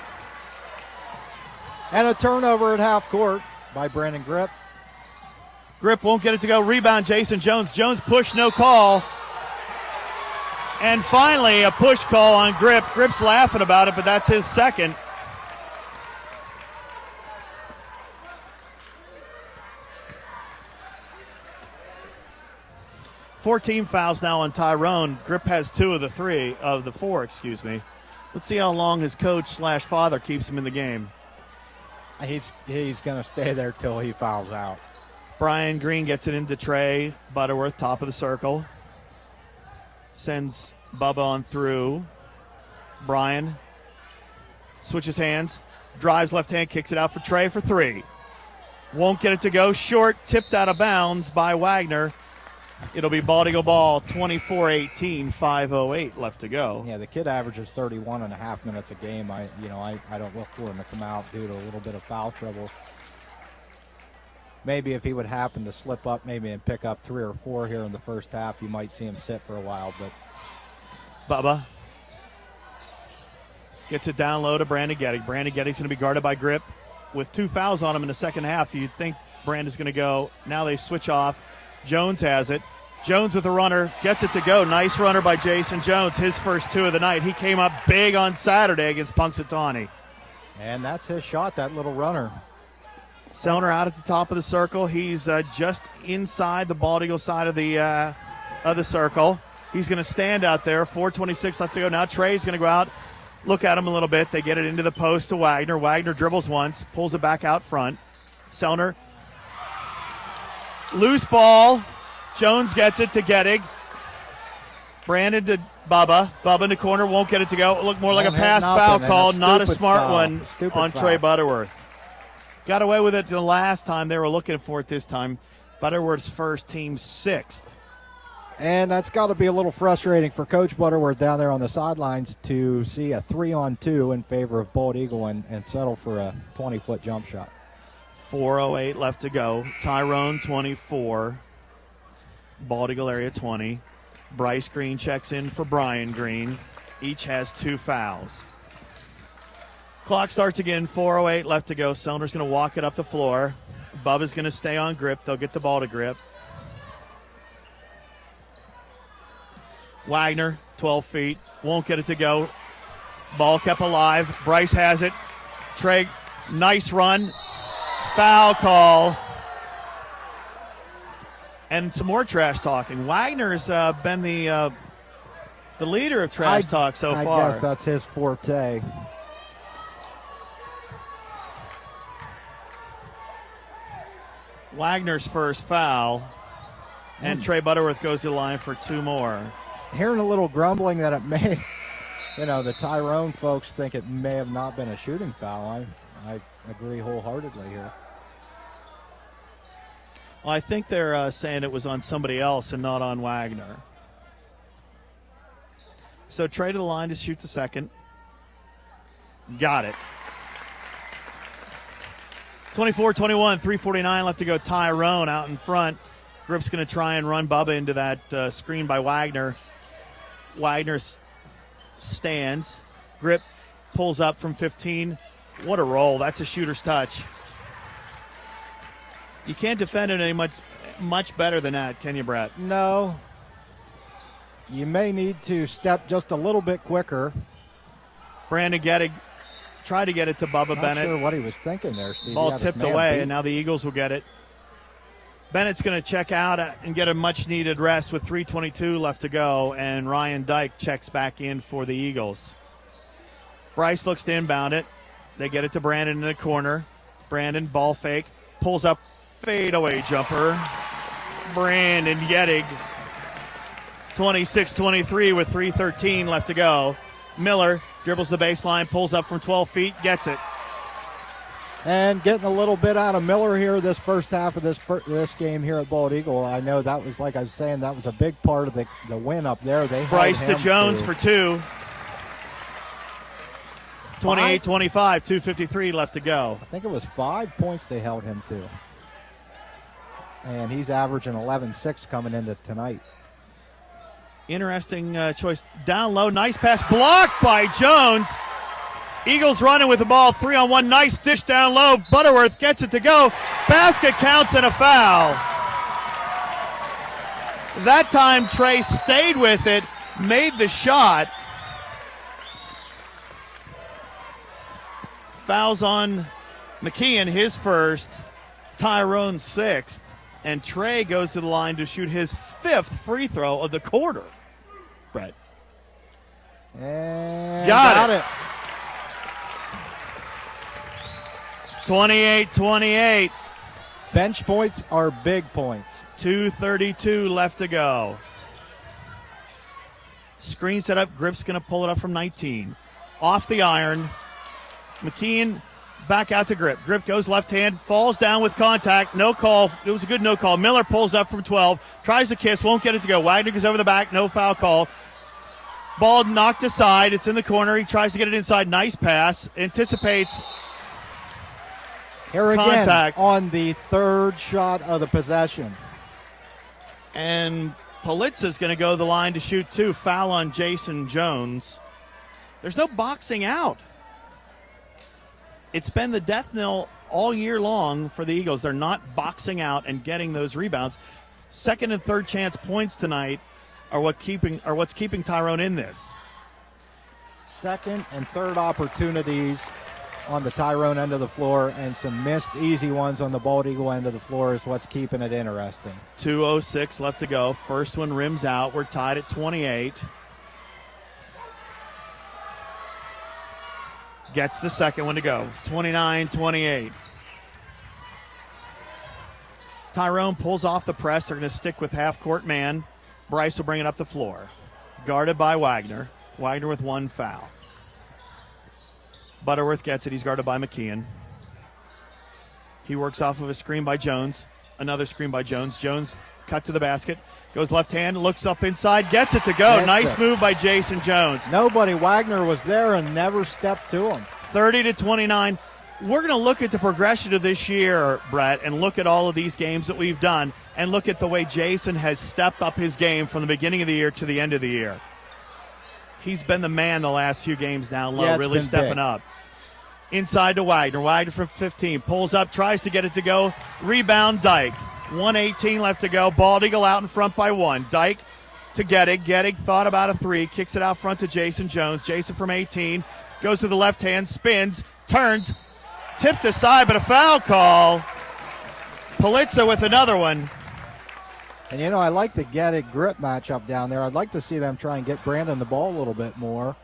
And a turnover at half court by Brandon Grip. Grip won't get it to go. Rebound, Jason Jones. Jones push, no call. And finally, a push call on Grip. Grip's laughing about it, but that's his second. Team fouls now on Tyrone. Grip has two of the four, excuse me. Let's see how long his coach/father keeps him in the game. He's going to stay there till he fouls out. Brian Green gets it into Trey Butterworth, top of the circle. Sends Bubba on through. Brian switches hands, drives left hand, kicks it out for Trey for three. Won't get it to go. Short, tipped out of bounds by Wagner. It'll be ball to go ball, 24-18, 5:08 left to go. Yeah, the kid averages 31 and a half minutes a game. I don't look for him to come out due to a little bit of foul trouble. Maybe if he would happen to slip up maybe and pick up 3 or 4 here in the first half, you might see him sit for a while. But Bubba gets it down low to Brandon Gettig. Brandon Gettig's going to be guarded by Grip. With 2 fouls on him in the second half, you'd think Brandon's going to go. Now they switch off. Jones has it. Jones with a runner, gets it to go. Nice runner by Jason Jones, his first 2 of the night. He came up big on Saturday against Punxsutawney. And that's his shot, that little runner. Sellner out at the top of the circle. He's just inside the Bald Eagle side of the circle. He's going to stand out there. 4:26 left to go. Now Trey's going to go out, look at him a little bit. They get it into the post to Wagner. Wagner dribbles once, pulls it back out front. Sellner. Loose ball. Jones gets it to Gettig. Brandon to Bubba. Bubba in the corner, won't get it to go. Look more like a pass foul call, not a smart one on Trey Butterworth. Got away with it the last time. They were looking for it this time. Butterworth's first, team 6th. And that's got to be a little frustrating for Coach Butterworth down there on the sidelines to see a 3-on-2 in favor of Bald Eagle and settle for a 20-foot jump shot. 4:08 left to go. Tyrone 24. Bald Eagle area 20. Bryce Green checks in for Brian Green. Each has 2 fouls. Clock starts again. 4:08 left to go. Sellner's going to walk it up the floor. Bubba's going to stay on Grip. They'll get the ball to Grip. Wagner, 12 feet. Won't get it to go. Ball kept alive. Bryce has it. Trey, nice run. Foul call. And some more trash talking. Wagner's been the leader of trash talk so far. I guess that's his forte. Wagner's first foul. And Trey Butterworth goes to the line for 2 more. Hearing a little grumbling that it may, the Tyrone folks think it may have not been a shooting foul. I agree wholeheartedly here. Well, I think they're saying it was on somebody else and not on Wagner. So Trey to the line to shoot the second. Got it. 24-21, 3:49 left to go. Tyrone out in front. Grip's going to try and run Bubba into that screen by Wagner. Wagner stands. Grip pulls up from 15. What a roll. That's a shooter's touch. You can't defend it any much better than that, can you, Brett? No. You may need to step just a little bit quicker. Brandon Gettig tried to get it to Bubba Bennett. Not sure what he was thinking there, Steve. Ball tipped away, and now the Eagles will get it. Bennett's going to check out and get a much-needed rest with 3:22 left to go, and Ryan Dyke checks back in for the Eagles. Bryce looks to inbound it. They get it to Brandon in the corner. Brandon, ball fake, pulls up, fadeaway jumper. Brandon Gettig, 26-23 with 3:13 left to go. Miller dribbles the baseline, pulls up from 12 feet, gets it. And getting a little bit out of Miller here this first half of this game here at Bald Eagle. I know that was, like I was saying, that was a big part of the win up there. They Bryce to Jones for 2. 28-25, 2:53 left to go. I think it was 5 points they held him to. and he's averaging 11.6 coming into tonight. Interesting choice. Down low, nice pass, blocked by Jones. Eagles running with the ball, 3-on-1, nice dish down low. Butterworth gets it to go. Basket counts and a foul. That time Trey stayed with it, made the shot. Fouls on McKeon, his first, Tyrone sixth, and Trey goes to the line to shoot his 5th free throw of the quarter. Brett. And got it. 28-28. Bench points are big points. 2:32 left to go. Screen set up. Grip's going to pull it up from 19. Off the iron. McKeon back out to Grip. Grip goes left hand, falls down with contact. No call. It was a good no call. Miller pulls up from 12. Tries to kiss. Won't get it to go. Wagner goes over the back. No foul call. Ball knocked aside. It's in the corner. He tries to get it inside. Nice pass. Anticipates. Here again Contact. On the third shot of the possession. And Politza's going to go to the line to shoot 2. Foul on Jason Jones. There's no boxing out. It's been the death knell all year long for the Eagles. They're not boxing out and getting those rebounds. Second and third chance points tonight are what's keeping Tyrone in this. Second and third opportunities on the Tyrone end of the floor, and some missed easy ones on the Bald Eagle end of the floor is what's keeping it interesting. 2:06 left to go. First one rims out. We're tied at 28. Gets the second one to go. 29-28. Tyrone pulls off the press. They're going to stick with half-court man. Bryce will bring it up the floor. Guarded by Wagner. Wagner with 1 foul. Butterworth gets it. He's guarded by McKeon. He works off of a screen by Jones. Another screen by Jones. Jones cut to the basket. Goes left hand, looks up inside, gets it to go. Nice move by Jason Jones. Nobody. Wagner was there and never stepped to him. 30-29. We're going to look at the progression of this year, Brett, and look at all of these games that we've done and look at the way Jason has stepped up his game from the beginning of the year to the end of the year. He's been the man the last few games down low, really stepping up. Inside to Wagner. Wagner from 15. Pulls up, tries to get it to go. Rebound, Dyke. 1:18 left to go. Bald Eagle out in front by 1. Dyke to Gettig. Gettig thought about a 3. Kicks it out front to Jason Jones. Jason from 18. Goes to the left hand, spins, turns. Tipped aside, but a foul call. Politza with another one. And, you know, I like the Gettig Grip matchup down there. I'd like to see them try and get Brandon the ball a little bit more.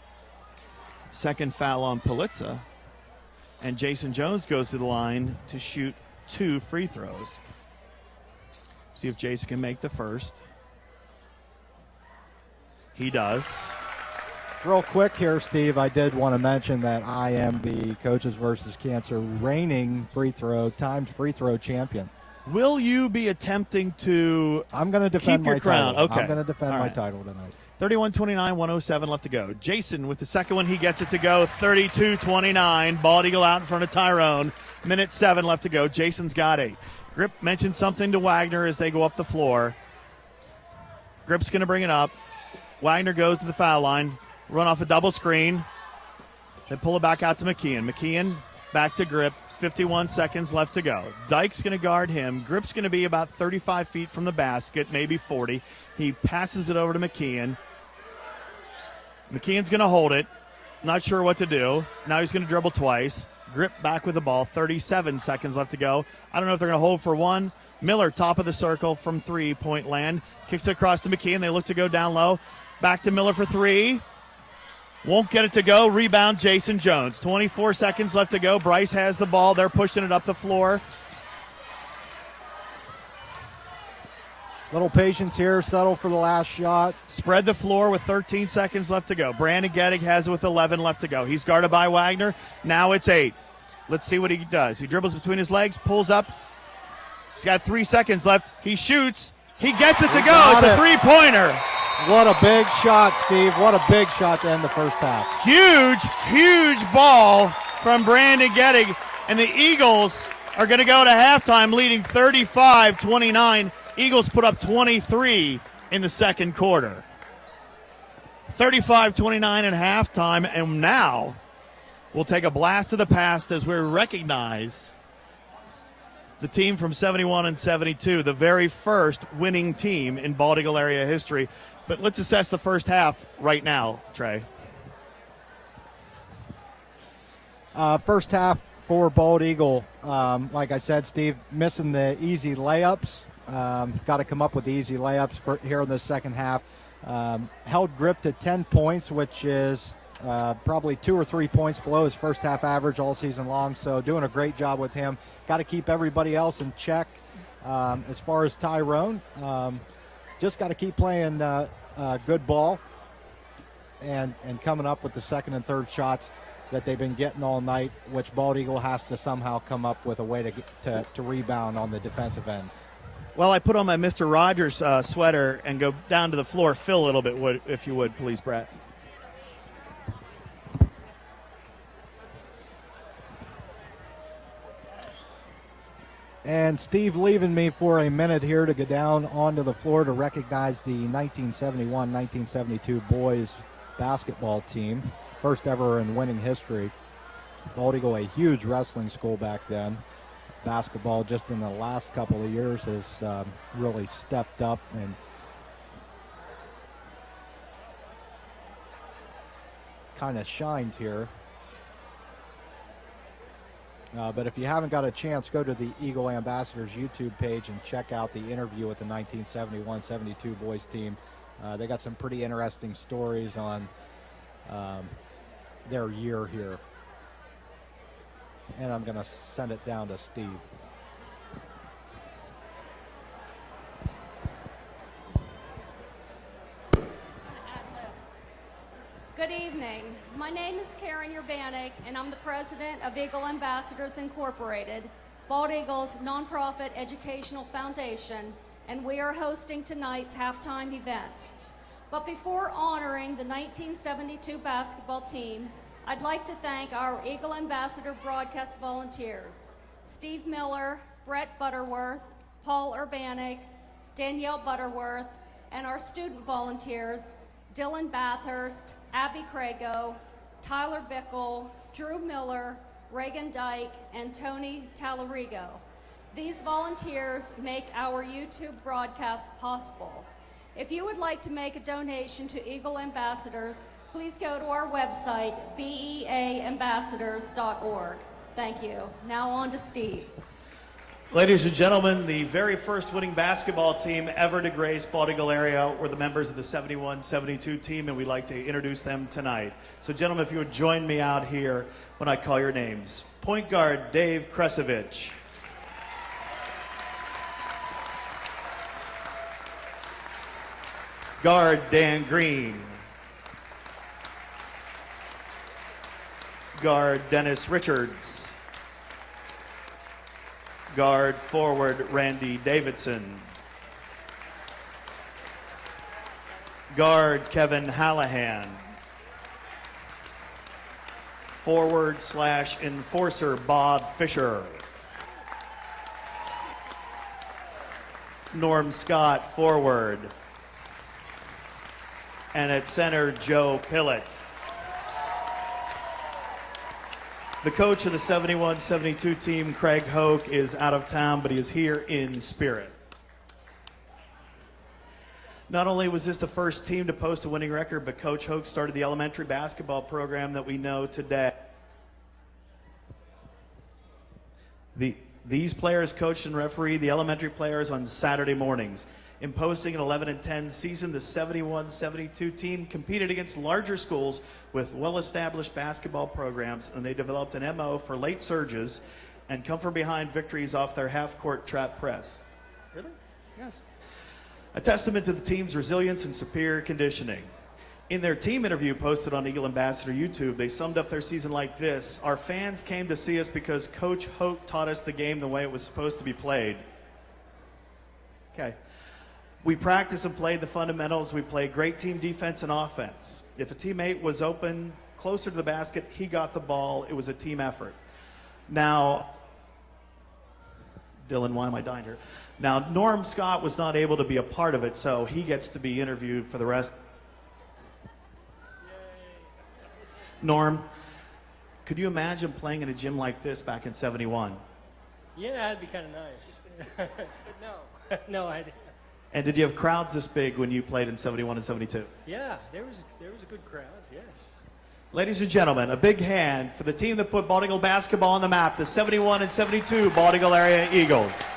Second foul on Politza. And Jason Jones goes to the line to shoot 2 free throws. See if Jason can make the first. He does. Real quick here, Steve, I did want to mention that I am the Coaches versus Cancer reigning free throw champion. Will you be attempting to I'm going to defend keep your my crown? title. Okay. I'm going to defend All my right. title tonight. 31-29, 107 left to go. Jason with the second one, he gets it to go. 32-29. Bald Eagle out in front of Tyrone. Minute 7 left to go. Jason's got 8. Grip mentioned something to Wagner as they go up the floor. Grip's going to bring it up. Wagner goes to the foul line. Run off a double screen. Then pull it back out to McKeon. McKeon back to Grip. 51 seconds left to go. Dyke's going to guard him. Grip's going to be about 35 feet from the basket, maybe 40. He passes it over to McKeon. McKeon's going to hold it. Not sure what to do. Now he's going to dribble twice. Grip back with the ball. 37 seconds left to go. I don't know if they're going to hold for one. Miller, top of the circle from 3-point land. Kicks it across to McKeon. They look to go down low. Back to Miller for 3. Won't get it to go. Rebound, Jason Jones. 24 seconds left to go. Bryce has the ball. They're pushing it up the floor. Little patience here. Settle for the last shot. Spread the floor with 13 seconds left to go. Brandon Gettig has it with 11 left to go. He's guarded by Wagner. Now it's 8. Let's see what he does. He dribbles between his legs, pulls up. He's got 3 seconds left. He shoots. He gets it to go. It's a 3-pointer. What a big shot, Steve. What a big shot to end the first half. Huge, huge ball from Brandon Gettig. And the Eagles are going to go to halftime leading 35-29. Eagles put up 23 in the second quarter. 35-29 at halftime, and now we'll take a blast to the past as we recognize the team from 71 and 72, the very first winning team in Bald Eagle area history. But let's assess the first half right now, Trey. First half for Bald Eagle, like I said, Steve, missing the easy layups. Got to come up with the easy layups for here in the second half. Held Grip to 10 points, which is probably 2 or 3 points below his first half average all season long. So doing a great job with him. Got to keep everybody else in check. As far as Tyrone, just got to keep playing good ball and coming up with the second and third shots that they've been getting all night, which Bald Eagle has to somehow come up with a way to rebound on the defensive end. Well, I put on my Mr. Rogers sweater and go down to the floor. Fill a little bit, if you would, please, Brett. And Steve leaving me for a minute here to go down onto the floor to recognize the 1971-1972 boys basketball team. First ever in winning history. Bald Eagle, a huge wrestling school back then. Basketball just in the last couple of years has really stepped up and kind of shined here. But if you haven't got a chance, go to the Eagle Ambassadors YouTube page and check out the interview with the 1971-72 boys team. They got some pretty interesting stories on their year here. And I'm going to send it down to Steve. Good evening. My name is Karen Urbanik, and I'm the president of Eagle Ambassadors Incorporated, Bald Eagle's nonprofit educational foundation, and we are hosting tonight's halftime event. But before honoring the 1972 basketball team, I'd like to thank our Eagle Ambassador broadcast volunteers, Steve Miller, Brett Butterworth, Paul Urbanik, Danielle Butterworth, and our student volunteers, Dylan Bathurst, Abby Crago, Tyler Bickle, Drew Miller, Reagan Dyke, and Tony Talarigo. These volunteers make our YouTube broadcasts possible. If you would like to make a donation to Eagle Ambassadors, please go to our website, beaambassadors.org. Thank you. Now on to Steve. Ladies and gentlemen, the very first winning basketball team ever to grace Bald Eagle area were the members of the 71-72 team, and we'd like to introduce them tonight. So gentlemen, if you would join me out here when I call your names. Point guard, Dave Kresovich. Guard, Dan Green. Guard, Dennis Richards. Guard forward, Randy Davidson. Guard, Kevin Hallahan. Forward / enforcer, Bob Fisher. Norm Scott, forward. And at center, Joe Pillett. The coach of the 71-72 team, Craig Hoke, is out of town, but he is here in spirit. Not only was this the first team to post a winning record, but Coach Hoke started the elementary basketball program that we know today. These players coached and refereed the elementary players on Saturday mornings. In posting an 11-10 season, the 71-72 team competed against larger schools with well-established basketball programs, and they developed an MO for late surges and come-from-behind victories off their half-court trap press. Really? Yes. A testament to the team's resilience and superior conditioning. In their team interview posted on Eagle Ambassador YouTube, they summed up their season like this: "Our fans came to see us because Coach Hoke taught us the game the way it was supposed to be played." Okay. We practiced and played the fundamentals. We played great team defense and offense. If a teammate was open closer to the basket, he got the ball. It was a team effort. Now, Dylan, why am I dying here? Now, Norm Scott was not able to be a part of it, so he gets to be interviewed for the rest. Norm, could you imagine playing in a gym like this back in '71? Yeah, that'd be kind of nice. But no, no idea. And did you have crowds this big when you played in '71 and '72? Yeah, there was a good crowd. Yes. Ladies and gentlemen, a big hand for the team that put Bald Eagle basketball on the map, the '71 and '72 Bald Eagle Area Eagles.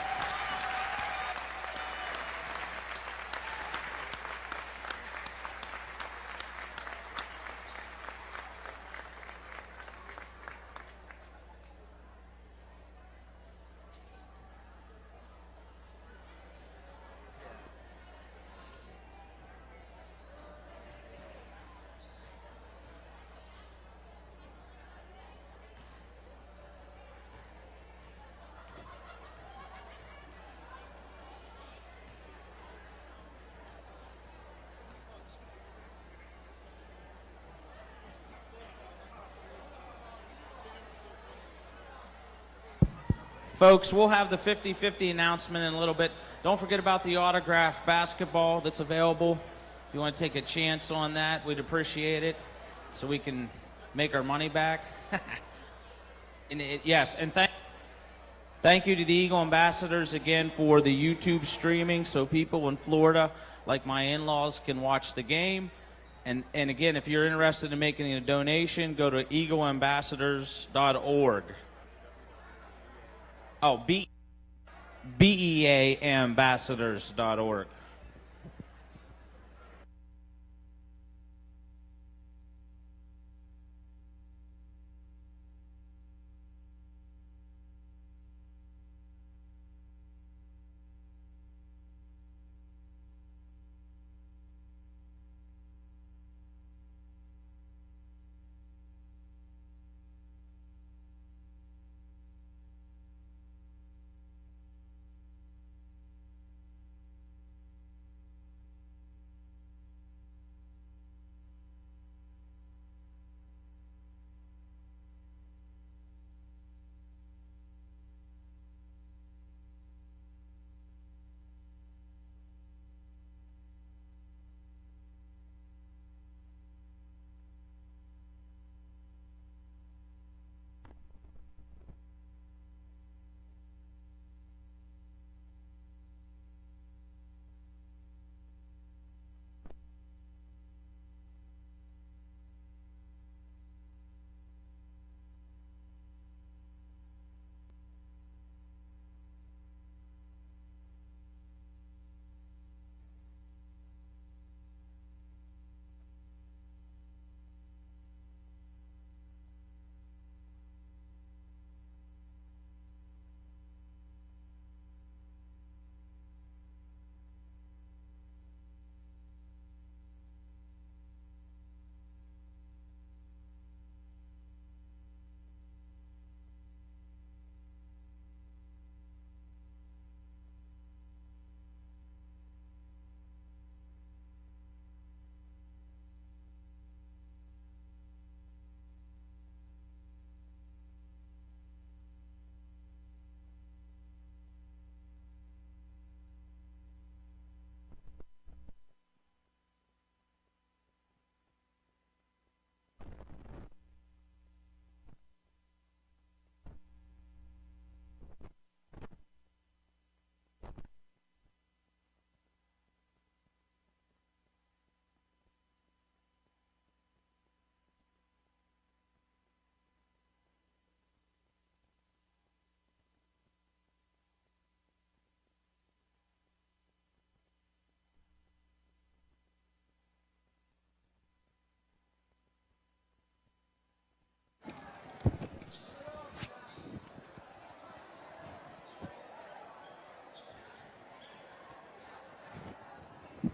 Folks, we'll have the 50-50 announcement in a little bit. Don't forget about the autographed basketball that's available. If you want to take a chance on that, we'd appreciate it so we can make our money back. Yes, and thank you to the Eagle Ambassadors again for the YouTube streaming so people in Florida, like my in-laws, can watch the game. And again, if you're interested in making a donation, go to eagleambassadors.org. Oh, BEAambassadors.org.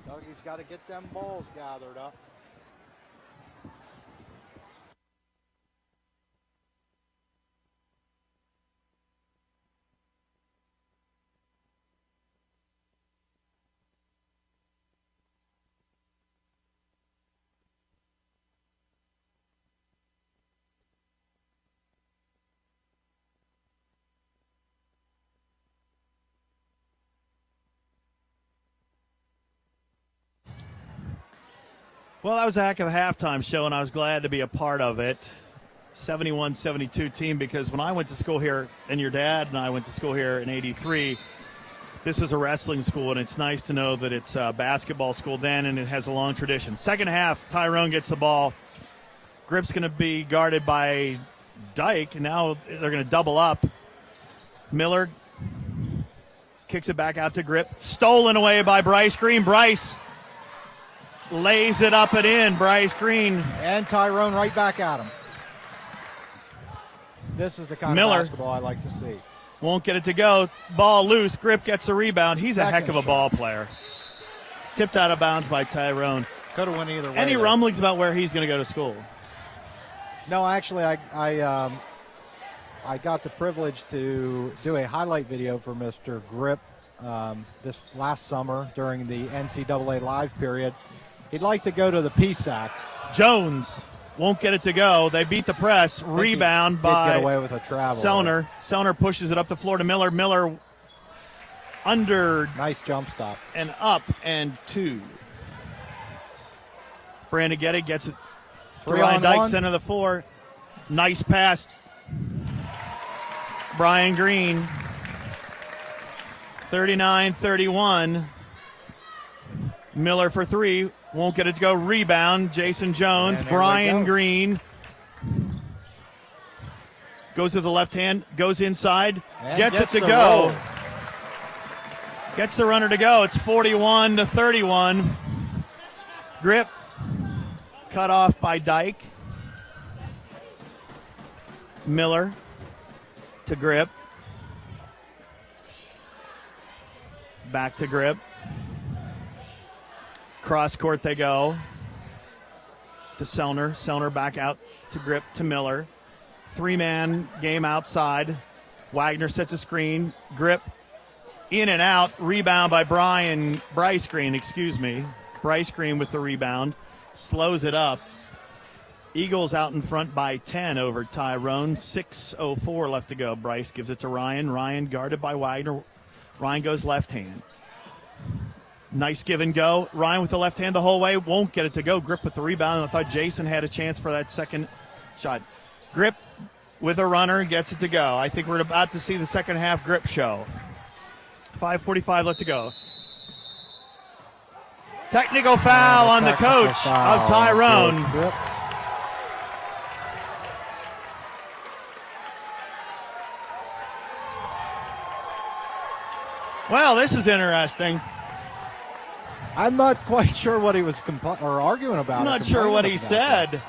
Dougie's got to get them balls gathered up. Well, that was a heck of a halftime show, and I was glad to be a part of it. 71-72 team, because when I went to school here, and your dad and I went to school here in 83, this was a wrestling school, and it's nice to know that it's a basketball school then, and it has a long tradition. Second half, Tyrone gets the ball. Grip's going to be guarded by Dyke, and now they're going to double up. Miller kicks it back out to Grip. Stolen away by Bryce Green. Bryce lays it up and in. Bryce Green. And Tyrone right back at him. This is the kind Miller of basketball I like to see. Won't get it to go. Ball loose. Grip gets the rebound. He's a heck of a ball player. Tipped out of bounds by Tyrone. Could have went either way. Any there. rumblings about where he's going to go to school? No, actually, I got the privilege to do a highlight video for Mr. Grip this last summer during the NCAA live period. He'd like to go to the PSAC. Jones won't get it to go. They beat the press. Rebound by get away with a travel. Sellner. Sellner pushes it up the floor to Miller. Miller under. Nice jump stop. And up and two. Brandon Getty gets it to Ryan Dyke, center of the floor. Nice pass. Brian Green. 39-31. Miller for three. Won't get it to go. Rebound. Jason Jones. Brian Green. Goes to the left hand. Goes inside. Gets it to go. Roll. Gets the runner to go. It's 41-31. Grip. Cut off by Dyke. Miller to Grip. Back to Grip. Cross court they go. To Sellner. Sellner back out to Grip to Miller. Three-man game outside. Wagner sets a screen. Grip in and out. Rebound by Bryce Green, excuse me. Bryce Green with the rebound. Slows it up. Eagles out in front by 10 over Tyrone. 6:04 left to go. Bryce gives it to Ryan. Ryan guarded by Wagner. Ryan goes left hand. Nice give and go. Ryan with the left hand the whole way. Won't get it to go. Grip with the rebound. I thought Jason had a chance for that second shot. Grip with a runner. Gets it to go. I think we're about to see the second half Grip show. 5:45 left to go. Technical foul on the coach of Tyrone. Well, this is interesting. I'm not quite sure what he was arguing about. I'm not sure what he said,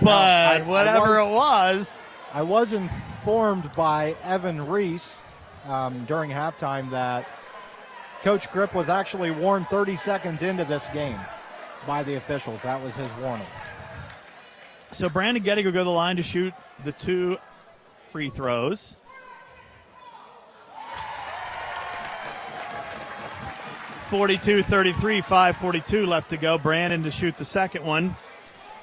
but whatever it was. I was informed by Evan Reese during halftime that Coach Grip was actually warned 30 seconds into this game by the officials. That was his warning. So Brandon Getty will go to the line to shoot the two free throws. (42-33), 5:42 left to go. Brandon to shoot the second one.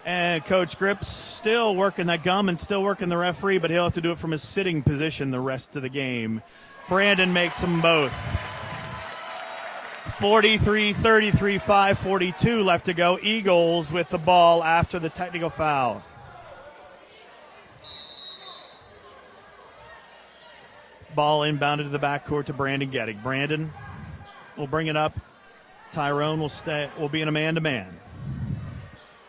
And Coach Grip's still working that gum and still working the referee, but he'll have to do it from his sitting position the rest of the game. Brandon makes them both. 43-33, 5:42 left to go. Eagles with the ball after the technical foul. Ball inbounded to the backcourt to Brandon Getty. Brandon will bring it up. Tyrone will be in a man-to-man.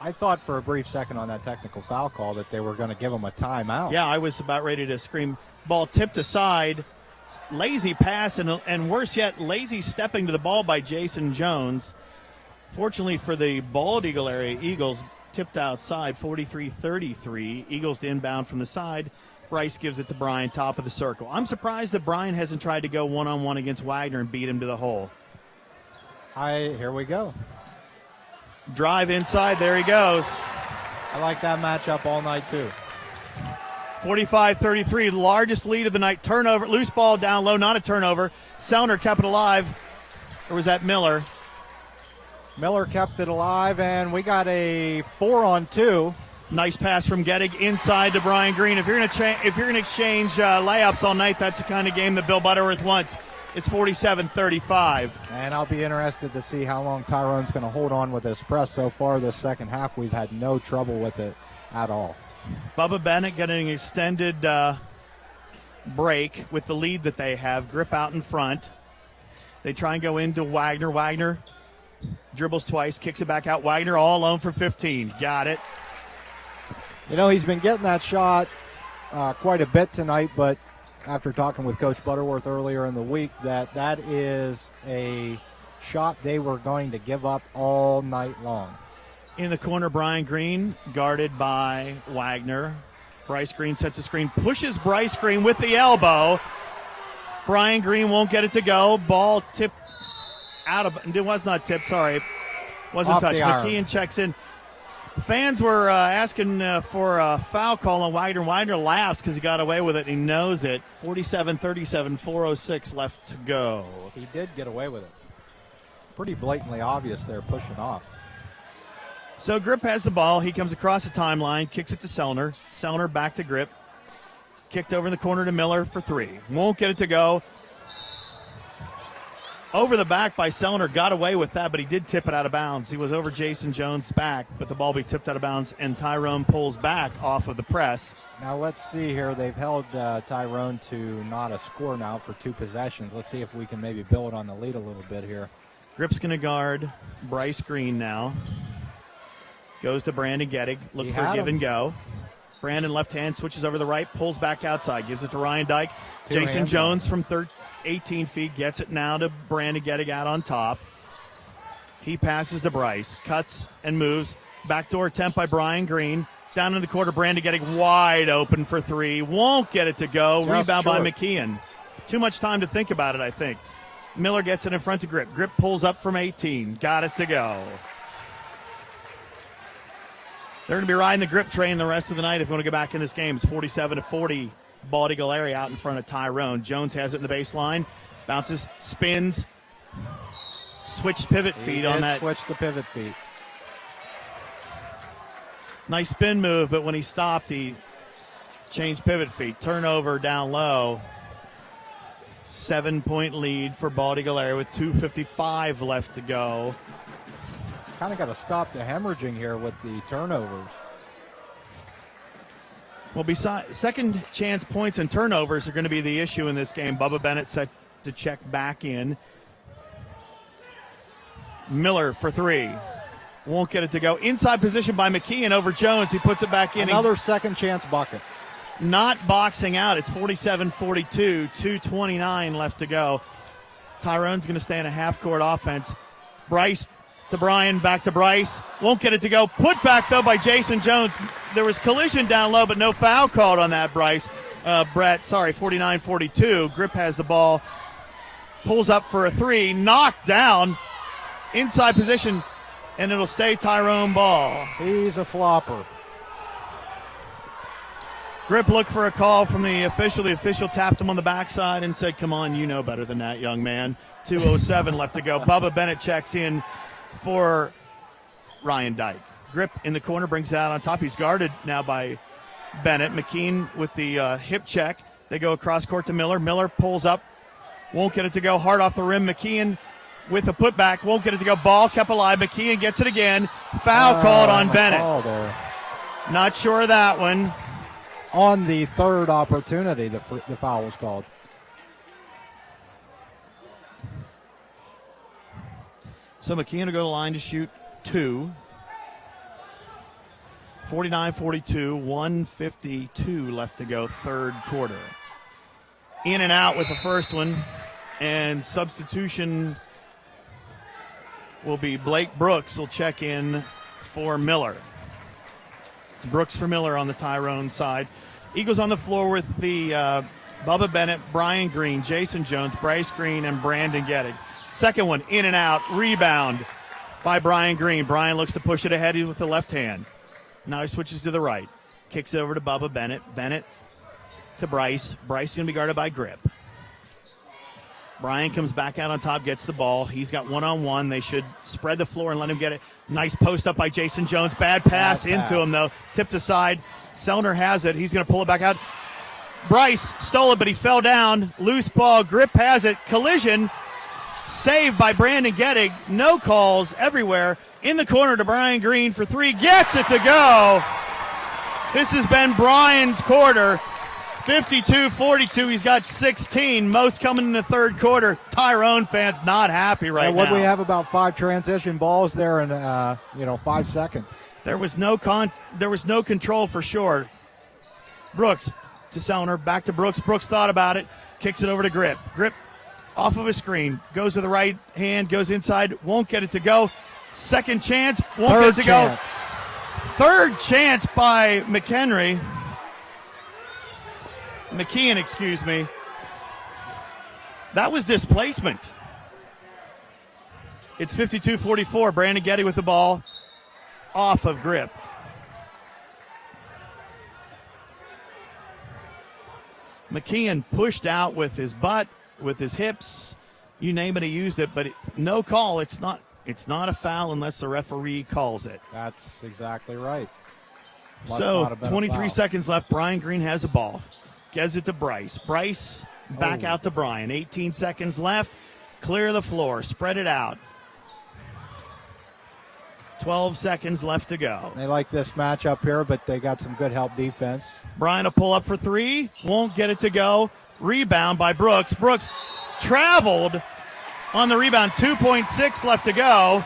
I thought for a brief second on that technical foul call that they were going to give him a timeout. Yeah, I was about ready to scream. Ball tipped aside. Lazy pass, and worse yet, lazy stepping to the ball by Jason Jones. Fortunately for the bald eagle area, Eagles tipped outside, 43-33. Eagles to inbound from the side. Bryce gives it to Brian, top of the circle. I'm surprised that Brian hasn't tried to go one-on-one against Wagner and beat him to the hole. Here we go. Drive inside, there he goes. I like that matchup all night too. 45-33, largest lead of the night. Turnover, loose ball down low, not a turnover. Sellner kept it alive. Or was that Miller? Miller kept it alive, and we got a 4-on-2. Nice pass from Gettig inside to Brian Green. If you're going to exchange layups all night, that's the kind of game that Bill Butterworth wants. It's 47-35. And I'll be interested to see how long Tyrone's going to hold on with this press. So far this second half, we've had no trouble with it at all. Bubba Bennett getting an extended break with the lead that they have. Grip out in front. They try and go into Wagner. Wagner dribbles twice, kicks it back out. Wagner all alone for 15. Got it. You know, he's been getting that shot quite a bit tonight, but after talking with Coach Butterworth earlier in the week, that is a shot they were going to give up all night long. In the corner, Brian Green, guarded by Wagner. Bryce Green sets a screen, pushes Bryce Green with the elbow. Brian Green won't get it to go. Ball tipped out of, it was not tipped, sorry. Wasn't touched. McKeon checks in. Fans were asking for a foul call on Wagner. Wagner laughs because he got away with it. He knows it. 47-37, 4:06 left to go. He did get away with it. Pretty blatantly obvious they're pushing off. So Grip has the ball. He comes across the timeline, kicks it to Sellner. Sellner back to Grip. Kicked over in the corner to Miller for three. Won't get it to go. Over the back by Sellner, got away with that, but he did tip it out of bounds. He was over Jason Jones' back, but the ball be tipped out of bounds, and Tyrone pulls back off of the press. Now let's see here. They've held Tyrone to not a score now for 2 possessions. Let's see if we can maybe build on the lead a little bit here. Grip's going to guard Bryce Green now. Goes to Brandon Gettig. Look for a give and go. Brandon left hand switches over the right, pulls back outside, gives it to Ryan Dyke. Jason Jones from 18 feet gets it now to Brandon Gettig out on top. He passes to Bryce, cuts and moves. Backdoor attempt by Brian Green. Down in the quarter, Brandon Gettig wide open for three. Won't get it to go. Rebound by McKeon. Too much time to think about it, I think. Miller gets it in front of Grip. Grip pulls up from 18. Got it to go. They're going to be riding the Grip train the rest of the night if you want to get back in this game. It's 47-40. Bald Eagle area out in front of Tyrone. Jones has it in the baseline. Bounces, spins. Switched pivot feet on that. Switch the pivot feet. Nice spin move, but when he stopped, he changed pivot feet. Turnover down low. 7-point lead for Bald Eagle area with 2:55 left to go. Kind of got to stop the hemorrhaging here with the turnovers. Well, besides second chance points and turnovers are going to be the issue in this game. Bubba Bennett set to check back in. Miller for three. Won't get it to go. Inside position by McKeon over Jones. He puts it back in. Another second chance bucket. Not boxing out. It's 47-42. 2:29 left to go. Tyrone's going to stay in a half-court offense. Bryce to Brian, back to Bryce. Won't get it to go. Put back, though, by Jason Jones. There was collision down low, but no foul called on that, Brett. 49-42. Grip has the ball. Pulls up for a three. Knocked down. Inside position, and it'll stay Tyrone ball. He's a flopper. Grip looked for a call from the official. The official tapped him on the backside and said, come on, you know better than that, young man. 2:07 left to go. Bubba Bennett checks in for Ryan Dyke. Grip in the corner, brings it out on top. He's guarded now by Bennett. McKean with the hip check. They go across court to Miller. Miller pulls up. Won't get it to go. Hard off the rim. McKean with a putback. Won't get it to go. Ball kept alive. McKean gets it again. Foul called on Bennett. Not sure of that one. On the third opportunity, the foul was called. So McKeon will go to the line to shoot two. 49-42, 1:52 left to go, third quarter. In and out with the first one, and substitution will be Blake Brooks will check in for Miller. Brooks for Miller on the Tyrone side. Eagles on the floor with the Bubba Bennett, Brian Green, Jason Jones, Bryce Green, and Brandon Gettig. Second one, in and out, rebound by Brian Green. Brian looks to push it ahead with the left hand. Now he switches to the right. Kicks it over to Bubba Bennett. Bennett to Bryce. Bryce is going to be guarded by Grip. Brian comes back out on top, gets the ball. He's got one-on-one. They should spread the floor and let him get it. Nice post up by Jason Jones. Bad pass into him, though. Tipped aside. Sellner has it. He's going to pull it back out. Bryce stole it, but he fell down. Loose ball. Grip has it. Collision. Saved by Brandon Gettig. No calls everywhere. In the corner to Brian Green for three. Gets it to go. This has been Brian's quarter. 52-42. He's got 16. Most coming in the third quarter. Tyrone fans not happy right What now. we have about 5 transition balls there in 5 seconds. There was no control for sure. Brooks to Sellner. Back to Brooks. Brooks thought about it. Kicks it over to Grip. Grip off of a screen. Goes to the right hand. Goes inside. Won't get it to go. Second chance. Won't get it to go. Third chance by McKean, excuse me. That was displacement. It's 52-44. Brandon Getty with the ball off of Grip. McKean pushed out with his butt, with his hips. You name it, he used it, but no call. It's not a foul unless the referee calls it. That's exactly right. Must not So have been a 23 foul. seconds left. Brian Green has the ball. Gives it to Bryce. Bryce back out to Brian. 18 seconds left. Clear the floor. Spread it out. 12 seconds left to go. They like this matchup here, but they got some good help defense. Brian will pull up for three. Won't get it to go. Rebound by Brooks. Brooks traveled on the rebound. 2.6 left to go.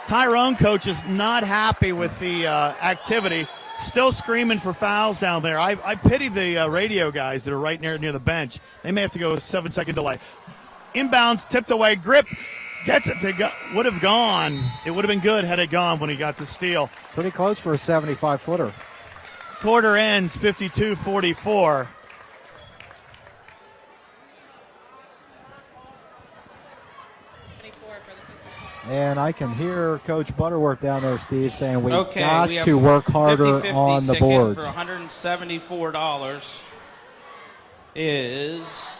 Tyrone coach is not happy with the activity. Still screaming for fouls down there. I pity the radio guys that are right near the bench. They may have to go with a 7-second delay. Inbounds, tipped away. Grip gets it. Would have gone. It would have been good had it gone when he got the steal. Pretty close for a 75-footer. Quarter ends 52-44. And I can hear Coach Butterworth down there, Steve, saying we Okay, got we have to work harder 50-50 on the ticket boards. for $174 is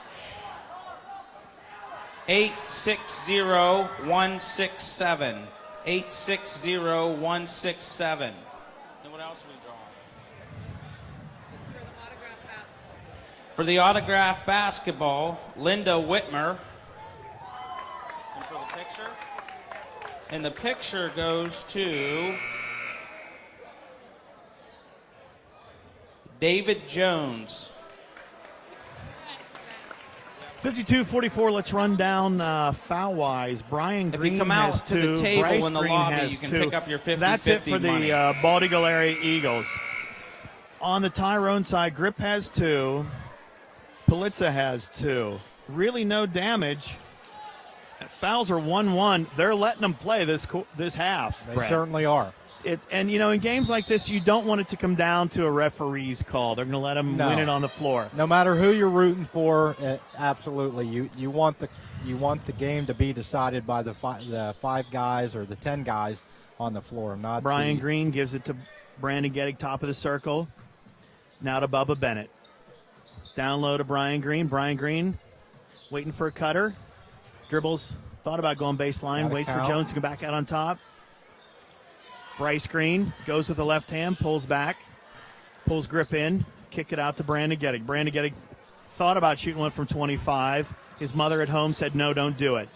860167. 860167. And what else are we drawing? For the autograph basketball, Linda Whitmer. And for the picture? And the picture goes to David Jones. 52-44, let's run down foul-wise. Brian Green If you come has out to two. the table Bryce in the Green lobby, has you can two. pick up your 50-50 That's it for money. the Bald Eagle area Eagles. On the Tyrone side, Grip has two. Politza has two. Really no damage. Fouls are 1-1. They're letting them play this half. They Brett. certainly are. And in games like this, you don't want it to come down to a referee's call. They're going to let them No. win it on the floor. No matter who you're rooting for, absolutely, you want the game to be decided by the 5 guys or the 10 guys on the floor, not Brian the, Green gives it to Brandon Gettig, top of the circle. Now to Bubba Bennett. Down low to Brian Green. Brian Green waiting for a cutter. Dribbles. Thought about going baseline. Gotta Waits count. for Jones to come back out on top. Bryce Green goes with the left hand. Pulls back. Pulls Grip in. Kick it out to Brandon Gettig. Brandon Gettig thought about shooting one from 25. His mother at home said, no, don't do it.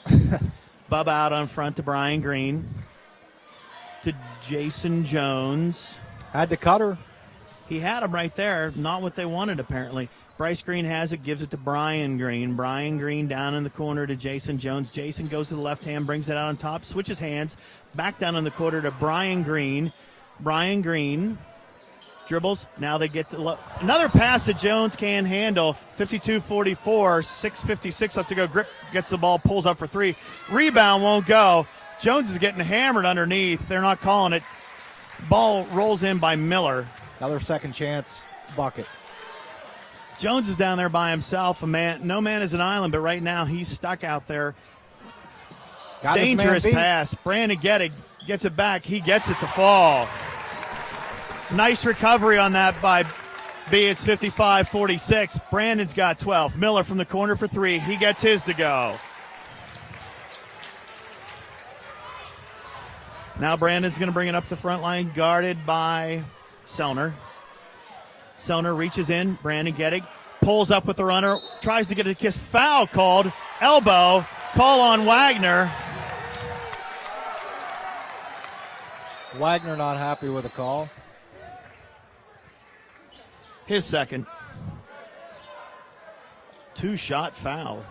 Bubba out on front to Brian Green. To Jason Jones. had to cut her. He had him right there. Not what they wanted, apparently. Bryce Green has it, gives it to Brian Green. Brian Green down in the corner to Jason Jones. Jason goes to the left hand, brings it out on top, switches hands, back down in the quarter to Brian Green. Brian Green dribbles. Now they get to another pass that Jones can handle. 52-44, 6:56 left to go. Grip gets the ball, pulls up for three. Rebound won't go. Jones is getting hammered underneath. They're not calling it. Ball rolls in by Miller. Another second chance bucket. Jones is down there by himself. No man is an island, but right now he's stuck out there. Got his man Dangerous beat. pass. Brandon Gettig gets it back. He gets it to fall. Nice recovery on that by B. It's 55-46. Brandon's got 12. Miller from the corner for three. He gets his to go. Now Brandon's going to bring it up the front line, guarded by Sellner. Soner reaches in. Brandon Gettig pulls up with the runner, tries to get a kiss. Foul called. Elbow. Call on Wagner. Wagner not happy with the call. His second. 2-shot foul.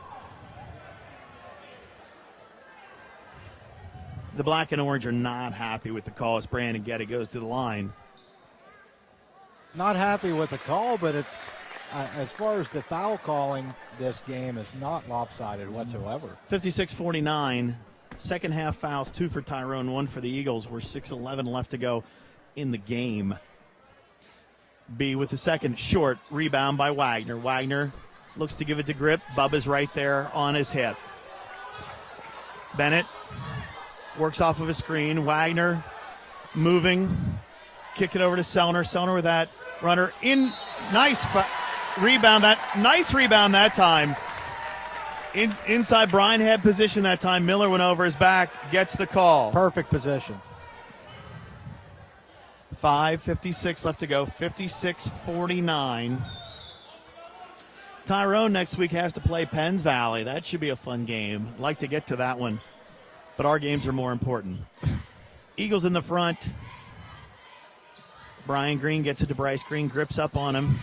The black and orange are not happy with the call as Brandon Getty goes to the line. Not happy with the call, but it's as far as the foul calling, this game is not lopsided whatsoever. 56-49. Second half fouls, 2 for Tyrone, 1 for the Eagles. We're 6:11 left to go in the game. B with the second short rebound by Wagner. Wagner looks to give it to Grip. Bubba's right there on his hip. Bennett works off of a screen. Wagner moving. Kick it over to Sellner. Sellner with that runner in. Nice rebound. Nice rebound that time. Inside Brian had position that time. Miller went over his back. Gets the call. Perfect position. 5:56 left to go. 56-49. Tyrone next week has to play Penns Valley. That should be a fun game. I'd like to get to that one, but our games are more important. Eagles in the front. Brian Green gets it to Bryce. Green grips up on him.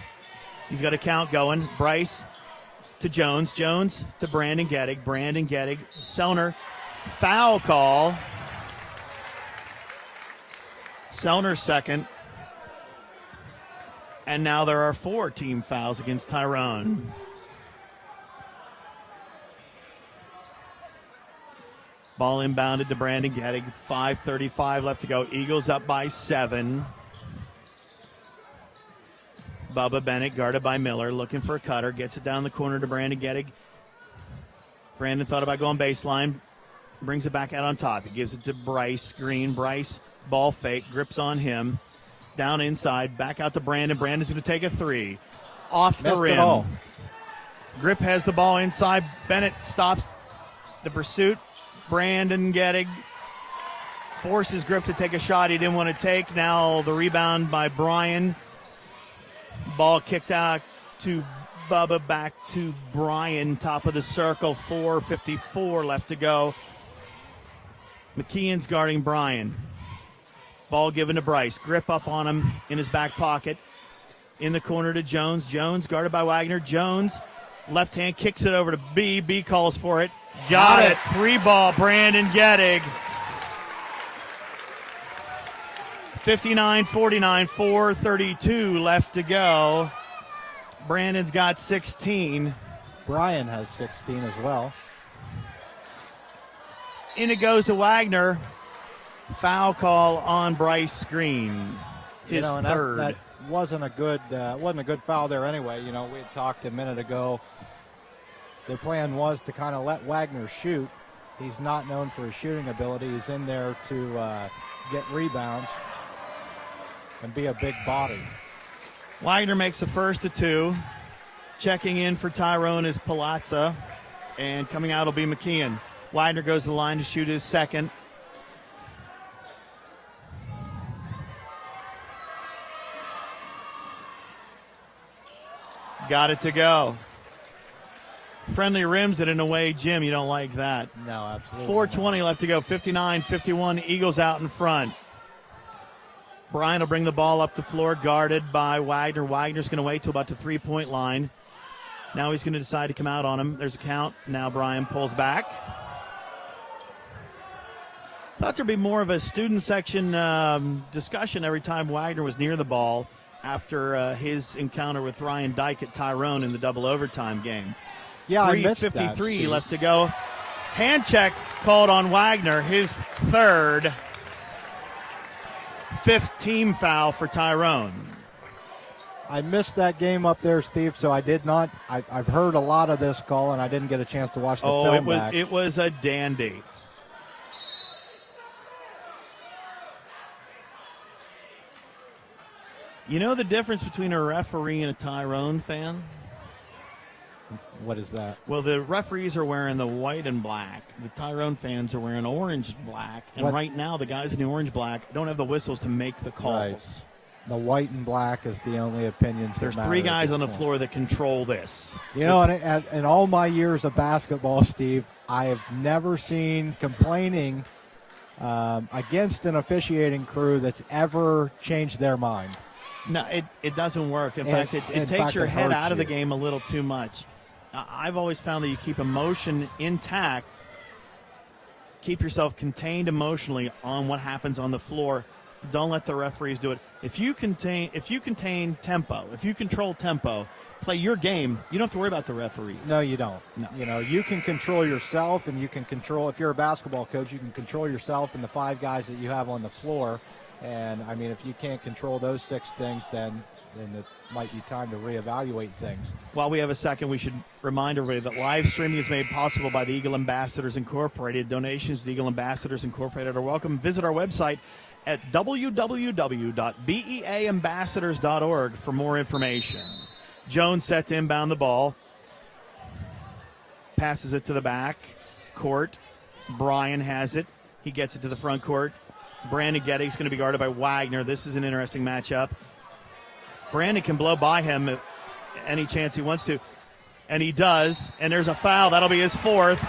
He's got a count going. Bryce to Jones. Jones to Brandon Gettig. Brandon Gettig. Sellner. Foul call. Sellner's second. And now there are 4 team fouls against Tyrone. Ball inbounded to Brandon Gettig. 5:35 left to go. Eagles up by 7. Bubba Bennett guarded by Miller, looking for a cutter. Gets it down the corner to Brandon Gettig. Brandon thought about going baseline. Brings it back out on top. He gives it to Bryce Green. Bryce, ball fake, grips on him. Down inside, back out to Brandon. Brandon's going to take a 3. Off the rim. It all. Grip has the ball inside. Bennett stops the pursuit. Brandon Gettig forces Grip to take a shot he didn't want to take. Now the rebound by Brian. Ball kicked out to Bubba, back to Brian, top of the circle. 4:54 left to go. McKeon's guarding Brian. Ball given to Bryce. Grip up on him in his back pocket. In the corner to Jones. Jones guarded by Wagner. Jones, left hand, kicks it over to B. B calls for it. Got it. 3-ball, Brandon Gettig. 59-49, 4:32 left to go. Brandon's got 16. Brian has 16 as well. In it goes to Wagner. Foul call on Bryce Green. His and third. That wasn't a good foul there anyway. We had talked a minute ago. The plan was to kind of let Wagner shoot. He's not known for his shooting ability. He's in there to get rebounds and be a big body. Wagner makes the first of 2. Checking in for Tyrone is Palazza. And coming out will be McKeon. Wagner goes to the line to shoot his second. Got it to go. Friendly rims it in a way, Jim, you don't like that. No, absolutely. 4:20 left to go. 59-51. Eagles out in front. Brian will bring the ball up the floor, guarded by Wagner. Wagner's going to wait till about the 3-point line. Now he's going to decide to come out on him. There's a count. Now Brian pulls back. Thought there'd be more of a student section discussion every time Wagner was near the ball after his encounter with Ryan Dyke at Tyrone in the double overtime game. Yeah, I missed that, 3:53 Steve. left to go. Hand check called on Wagner, his third. 5th team foul for Tyrone. I missed that game up there, Steve, so I did not. I've heard a lot of this call, and I didn't get a chance to watch the film back. It was a dandy. You know the difference between a referee and a Tyrone fan? What is that? Well, the referees are wearing the white and black. The Tyrone fans are wearing orange and black. And What? right now, the guys in the orange black don't have the whistles to make the calls. The white and black is the only opinions. There's that matter three at guys this on the point. floor that control this. You know, and in all my years of basketball, Steve, I have never seen complaining against an officiating crew that's ever changed their mind. No, it doesn't work. In And- fact, it in takes fact, your it head hurts out of the you. game a little too much. I've always found that you keep emotion intact, keep yourself contained emotionally on what happens on the floor. Don't let the referees do it. If you contain tempo, if you control tempo, play your game, you don't have to worry about the referees. No, you don't. No. You know, you can control yourself, and you can control, if you're a basketball coach, you can control yourself and the 5 guys that you have on the floor. And, I mean, if you can't control those 6 things, then it might be time to reevaluate things. While we have a second, we should remind everybody that live streaming is made possible by the Eagle Ambassadors Incorporated. Donations to the Eagle Ambassadors Incorporated are welcome. Visit our website at www.beaambassadors.org for more information. Jones set to inbound the ball. Passes it to the back court. Brian has it. He gets it to the front court. Brandon Getty's going to be guarded by Wagner. This is an interesting matchup. Brandon can blow by him any chance he wants to, and he does. And there's a foul. That'll be his 4th.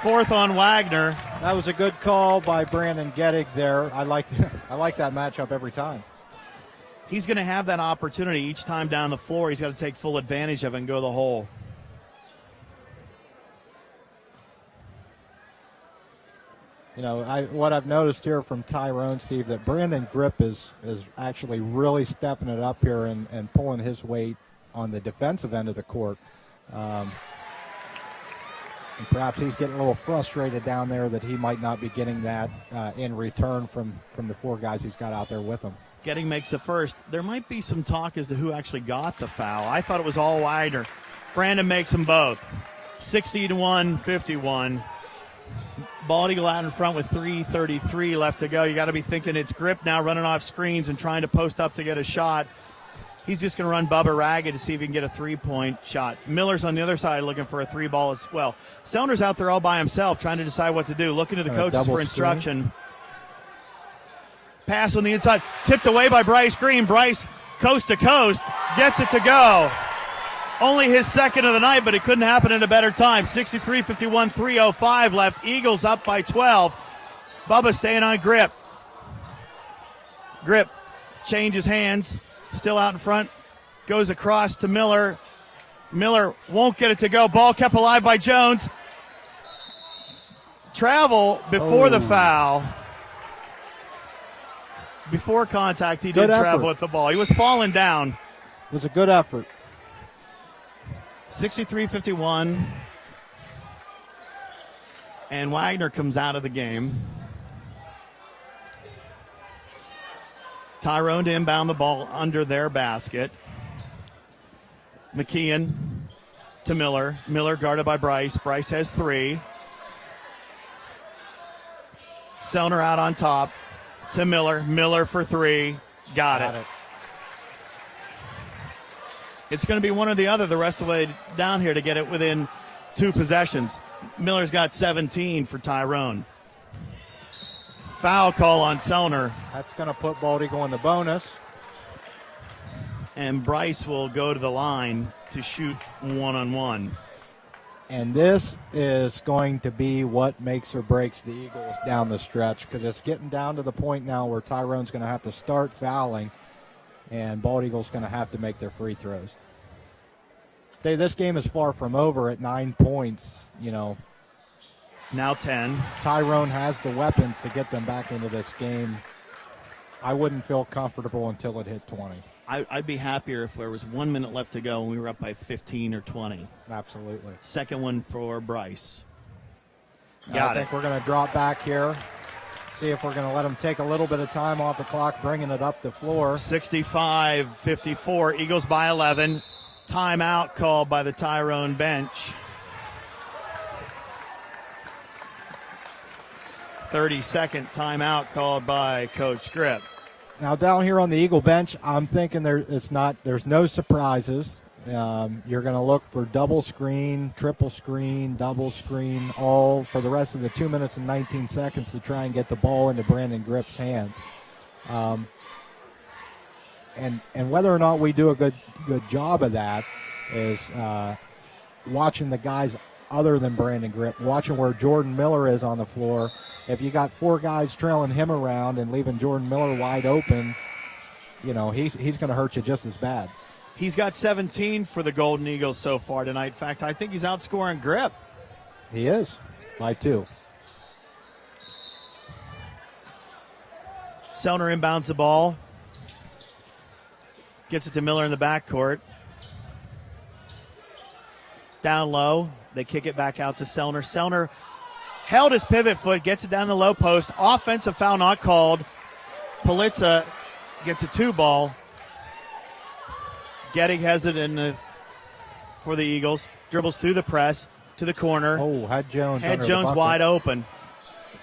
4th on Wagner. That was a good call by Brandon Gettig there. I like that matchup every time. He's going to have that opportunity each time down the floor. He's got to take full advantage of it and go the hole. You know, what I've noticed here from Tyrone, Steve, that Brandon Grip is actually really stepping it up here and pulling his weight on the defensive end of the court. And perhaps he's getting a little frustrated down there that he might not be getting that in return from the 4 guys he's got out there with him. Getting makes the first. There might be some talk as to who actually got the foul. I thought it was all Wagner. Brandon makes them both. 61, 51. Bald Eagle out in front with 3:33 left to go. You got to be thinking it's Grip now running off screens and trying to post up to get a shot. He's just going to run Bubba ragged to see if he can get a 3-point shot. Miller's on the other side looking for a 3 ball as well. Sellner's out there all by himself trying to decide what to do, looking to the coaches for instruction. Pass on the inside, tipped away by Bryce Green. Bryce, coast to coast, gets it to go. Only his 2nd of the night, but it couldn't happen in a better time. 63-51, 3:05 left. Eagles up by 12. Bubba staying on Grip. Grip changes hands, still out in front, goes across to Miller. Miller won't get it to go. Ball kept alive by Jones. Travel before the foul. Before contact, he did travel with the ball. He was falling down. It was a good effort. 63-51. And Wagner comes out of the game. Tyrone to inbound the ball under their basket. McKeon to Miller. Miller guarded by Bryce. Bryce has 3. Sellner out on top to Miller. Miller for 3. Got it. It's going to be one or the other the rest of the way down here to get it within 2 possessions. Miller's got 17 for Tyrone. Foul call on Sellner. That's going to put Bald Eagle in the bonus. And Bryce will go to the line to shoot 1-on-1. And this is going to be what makes or breaks the Eagles down the stretch, because it's getting down to the point now where Tyrone's going to have to start fouling, and Bald Eagle's going to have to make their free throws. This game is far from over at 9 points. You know, now 10. Tyrone has the weapons to get them back into this game. I wouldn't feel comfortable until it hit 20. I'd be happier if there was 1 minute left to go and we were up by 15 or 20. Absolutely. Second one for Bryce. I think we're going to drop back here. See if we're going to let them take a little bit of time off the clock, bringing it up the floor. 65-54. Eagles by 11. Timeout called by the Tyrone bench. 30-second timeout called by Coach Grip. Now down here on the Eagle bench, I'm thinking there's no surprises. You're going to look for double screen, triple screen, double screen, all for the rest of the 2 minutes and 19 seconds to try and get the ball into Brandon Grip's hands. And whether or not we do a good job of that is watching the guys other than Brandon Grip, watching where Jordan Miller is on the floor. If you got 4 guys trailing him around and leaving Jordan Miller wide open, he's going to hurt you just as bad. He's got 17 for the Golden Eagles so far tonight. In fact, I think he's outscoring Grip. He is, by 2. Sellner inbounds the ball. Gets it to Miller in the backcourt. Down low. They kick it back out to Sellner. Sellner held his pivot foot, gets it down the low post. Offensive foul not called. Politza gets a 2 ball. Gettig has it for the Eagles. Dribbles through the press to the corner. Oh, had Jones. Had Jones wide open.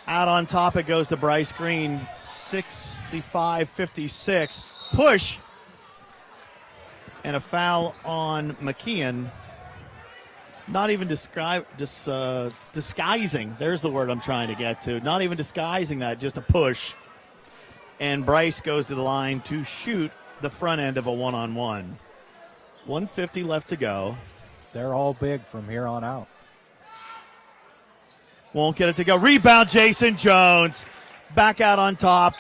Out on top it goes to Bryce Green. 65-56. Push. And a foul on McKeon. Not even disguising. There's the word I'm trying to get to. Not even disguising that, just a push. And Bryce goes to the line to shoot the front end of a one-on-one. 1:50 left to go. They're all big from here on out. Won't get it to go. Rebound, Jason Jones. Back out on top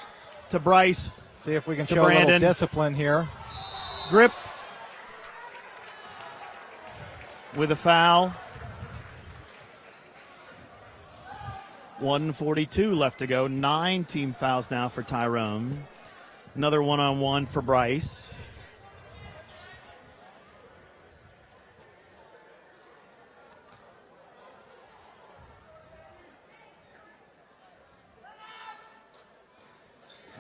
to Bryce. See if we can show Brandon. A little discipline here. Grip with a foul. 1:42 left to go. 9 team fouls now for Tyrone. Another one-on-one for Bryce.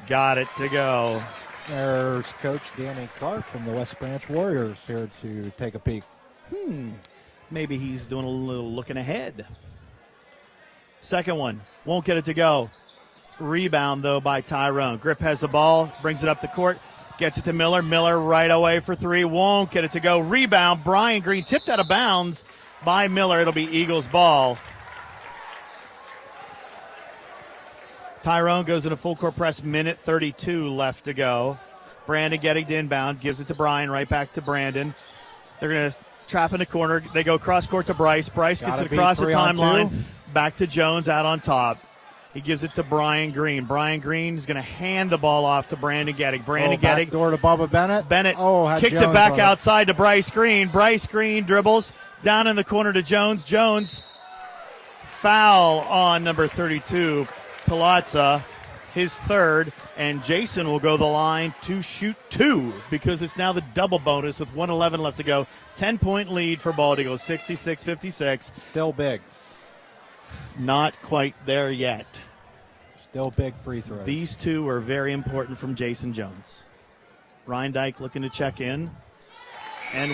Got it to go. There's Coach Danny Clark from the West Branch Warriors here to take a peek. Maybe he's doing a little looking ahead. Second one. Won't get it to go. Rebound, though, by Tyrone. Grip has the ball, brings it up the court, gets it to Miller. Miller right away for 3. Won't get it to go. Rebound. Brian Green tipped out of bounds by Miller. It'll be Eagles ball. Tyrone goes in a full court press, minute 32 left to go. Brandon getting to inbound, gives it to Brian, right back to Brandon. They're going to trap in the corner. They go cross court to Bryce. Bryce gets it across the timeline. Back to Jones out on top. He gives it to Brian Green. Brian Green is going to hand the ball off to Brandon Gettig. Brandon Gettig. Door to Bubba Bennett. Bennett kicks Jones it back outside to Bryce Green. Bryce Green dribbles down in the corner to Jones. Jones, foul on number 32. Palazza, his 3rd, and Jason will go the line to shoot 2 because it's now the double bonus with 1:11 left to go. 10-point lead for Bald Eagles, 66-56. Still big. Not quite there yet. Still big free throws. These 2 are very important from Jason Jones. Ryan Dyke looking to check in, and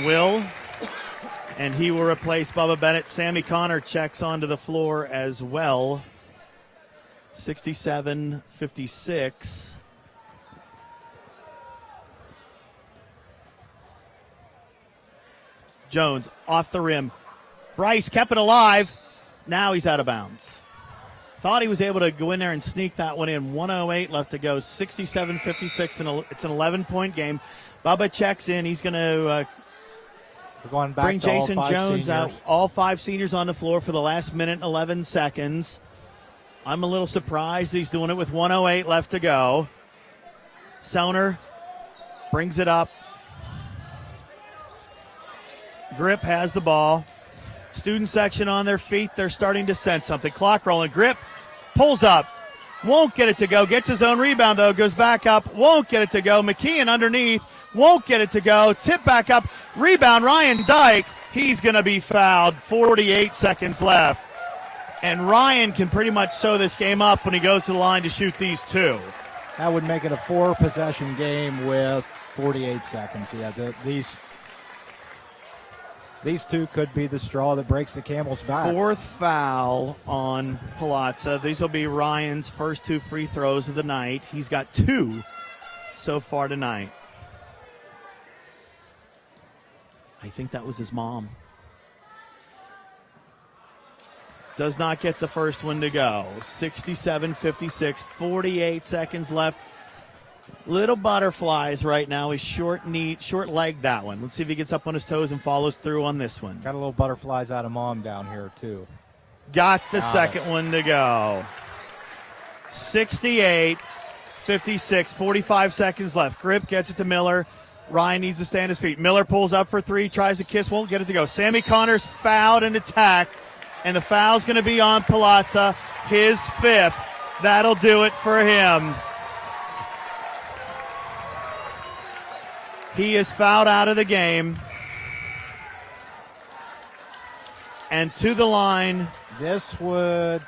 he will replace Bubba Bennett. Sammy Connor checks onto the floor as well. 67-56. Jones off the rim. Bryce kept it alive. Now he's out of bounds. Thought he was able to go in there and sneak that one in. 1:08 left to go. 67-56. And it's an 11-point game. Bubba checks in. He's going to bring Jason Jones out. All 5 seniors on the floor for the last minute and 11 seconds. I'm a little surprised he's doing it with 1:08 left to go. Sellner brings it up. Grip has the ball. Student section on their feet. They're starting to sense something. Clock rolling. Grip pulls up. Won't get it to go. Gets his own rebound, though. Goes back up. Won't get it to go. McKeon underneath. Won't get it to go. Tip back up. Rebound. Ryan Dyke. He's going to be fouled. 48 seconds left. And Ryan can pretty much sew this game up when he goes to the line to shoot these 2. That would make it a 4-possession game with 48 seconds. Yeah, these 2 could be the straw that breaks the camel's back. 4th foul on Palazza. These will be Ryan's first 2 free throws of the night. He's got 2 so far tonight. I think that was his mom. Does not get the first one to go. 67-56, 48 seconds left. Little butterflies right now. He's short-legged that one. Let's see if he gets up on his toes and follows through on this one. Got a little butterflies out of mom down here, too. Got the second one to go. 68, 56, 45 seconds left. Grip gets it to Miller. Ryan needs to stay on his feet. Miller pulls up for three, tries to kiss, won't get it to go. Sammy Connors fouled and attacked, and the foul's going to be on Palazza, his fifth. That'll do it for him. He is fouled out of the game. And to the line. This would,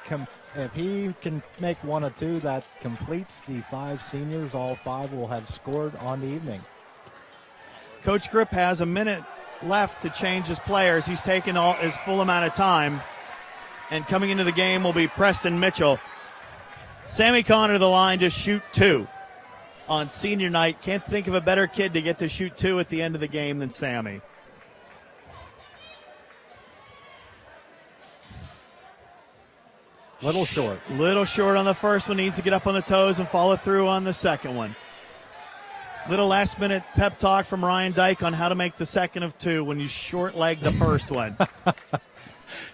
if he can make one or two, that completes the 5 seniors. All 5 will have scored on the evening. Coach Grip has a minute left to change his players. He's taken his full amount of time. And coming into the game will be Preston Mitchell. Sammy Connor to the line to shoot 2 on senior night. Can't think of a better kid to get to shoot 2 at the end of the game than Sammy. Little short. Little short on the first one. Needs to get up on the toes and follow through on the second one. Little last-minute pep talk from Ryan Dyke on how to make the second of 2 when you short-leg the first one.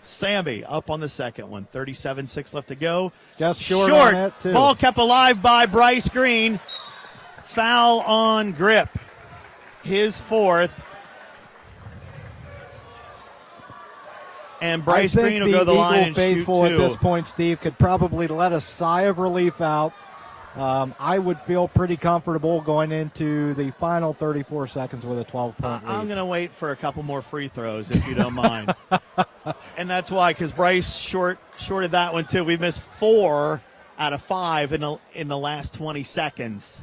Sammy up on the second one. 37-6 left to go. Just short on it, too. Ball kept alive by Bryce Green. Foul on Grip. His 4th. And Bryce Green will go to the line and shoot 2. Faithful at this point, Steve, could probably let a sigh of relief out. I would feel pretty comfortable going into the final 34 seconds with a 12-point lead. I'm going to wait for a couple more free throws, if you don't mind. And that's why, because Bryce shorted that one, too. We missed 4 out of 5 in the last 20 seconds.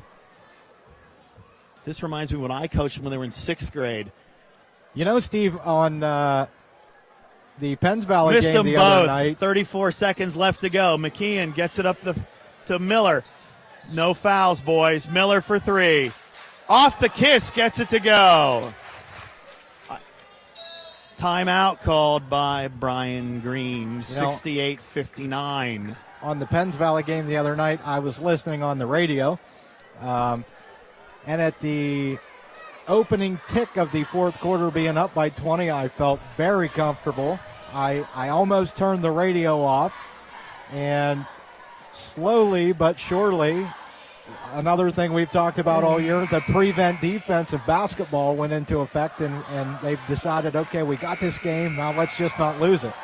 This reminds me when I coached them when they were in 6th grade. You know, Steve, on the Penns Valley Missed game them the both. other night. 34 seconds left to go. McKeon gets it up to Miller. No fouls, boys. Miller for 3. Off the kiss, gets it to go. Timeout called by Brian Green, 68-59. On the Penns Valley game the other night, I was listening on the radio, and at the opening tick of the 4th quarter being up by 20, I felt very comfortable. I almost turned the radio off, and slowly but surely, another thing we've talked about all year, the prevent defense of basketball went into effect, and they've decided, okay, we got this game, now let's just not lose it.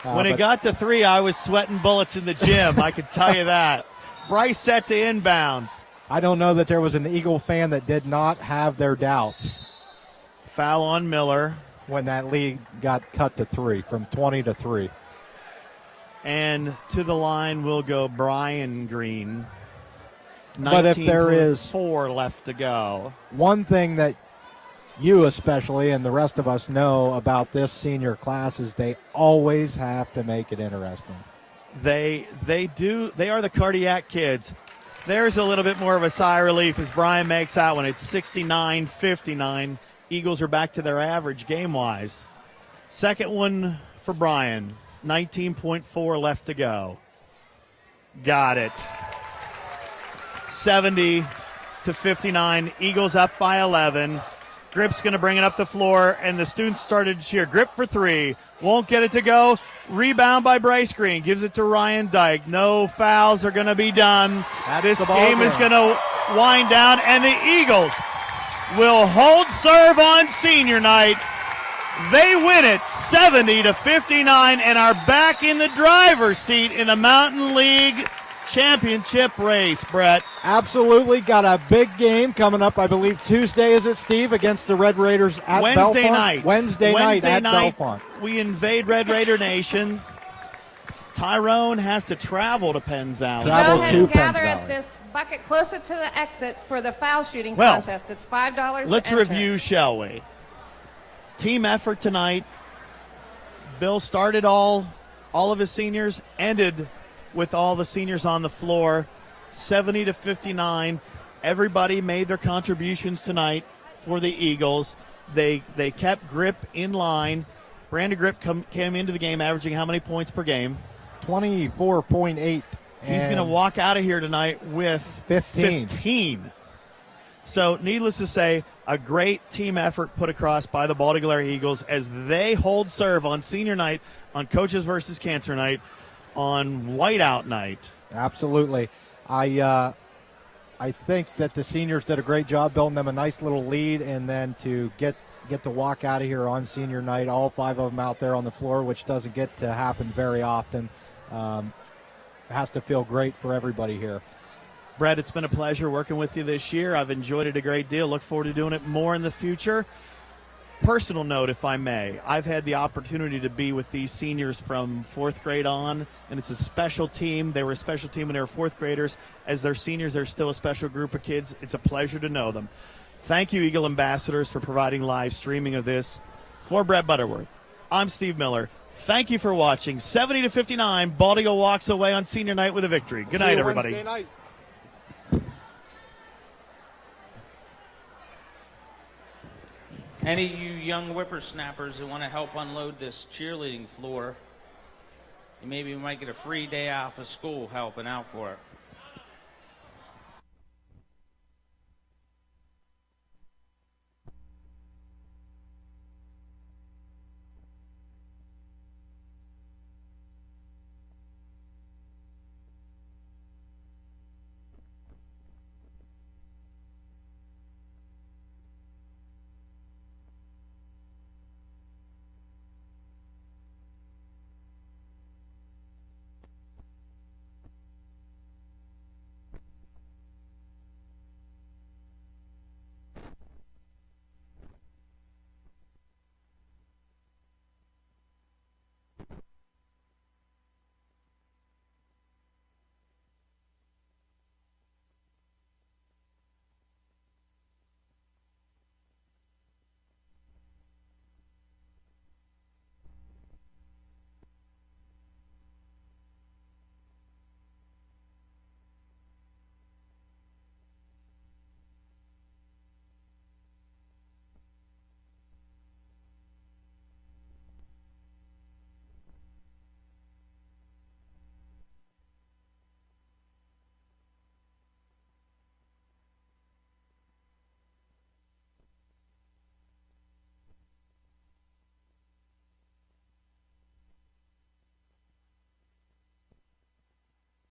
When it got to 3, I was sweating bullets in the gym, I can tell you that. Bryce set to inbounds. I don't know that there was an Eagle fan that did not have their doubts. Foul on Miller. When that lead got cut to 3, from 20 to 3. And to the line will go Brian Green. But if there is 4 left to go. One thing that you especially and the rest of us know about this senior class is they always have to make it interesting. They do. They are the cardiac kids. There's a little bit more of a sigh of relief as Brian makes that one. It's 69-59. Eagles are back to their average game-wise. Second one for Brian. 19.4 left to go. Got it. 70-59. Eagles up by 11. Grip's going to bring it up the floor, and the students started to cheer. Grip for 3. Won't get it to go. Rebound by Bryce Green. Gives it to Ryan Dyke. No fouls are going to be done. This game is going to wind down, and the Eagles will hold serve on senior night. They win it 70-59 and are back in the driver's seat in the Mountain League championship race, Brett. Absolutely. Got a big game coming up, I believe, Tuesday, is it, Steve, against the Red Raiders at Wednesday Belfont? night. Wednesday night at Belfont. We invade Red Raider Nation. Tyrone has to travel to Penns Valley. Go ahead and gather at this bucket closer to the exit for the foul shooting contest. It's $5. Let's review, shall we? Team effort tonight. Bill started all of his seniors, ended with all the seniors on the floor. 70-59. Everybody made their contributions tonight for the Eagles. They kept Grip in line. Brandon Grip came into the game averaging how many points per game? 24.8. He's going to walk out of here tonight with 15. So, needless to say, a great team effort put across by the Bald Eagle Area Eagles as they hold serve on senior night, on Coaches versus Cancer night, on whiteout night. Absolutely. I think that the seniors did a great job building them a nice little lead, and then to get to walk out of here on senior night, all 5 of them out there on the floor, which doesn't get to happen very often. Has to feel great for everybody here. Brett, it's been a pleasure working with you this year. I've enjoyed it a great deal. Look forward to doing it more in the future. Personal note, if I may, I've had the opportunity to be with these seniors from 4th grade on, and it's a special team. They were a special team when they were 4th graders. As they're seniors, they're still a special group of kids. It's a pleasure to know them. Thank you, Eagle Ambassadors, for providing live streaming of this. For Brett Butterworth, I'm Steve Miller. Thank you for watching. 70-59, Bald Eagle walks away on senior night with a victory. Good night, everybody. Wednesday night. Any of you young whippersnappers who want to help unload this cheerleading floor, maybe you might get a free day off of school helping out for it.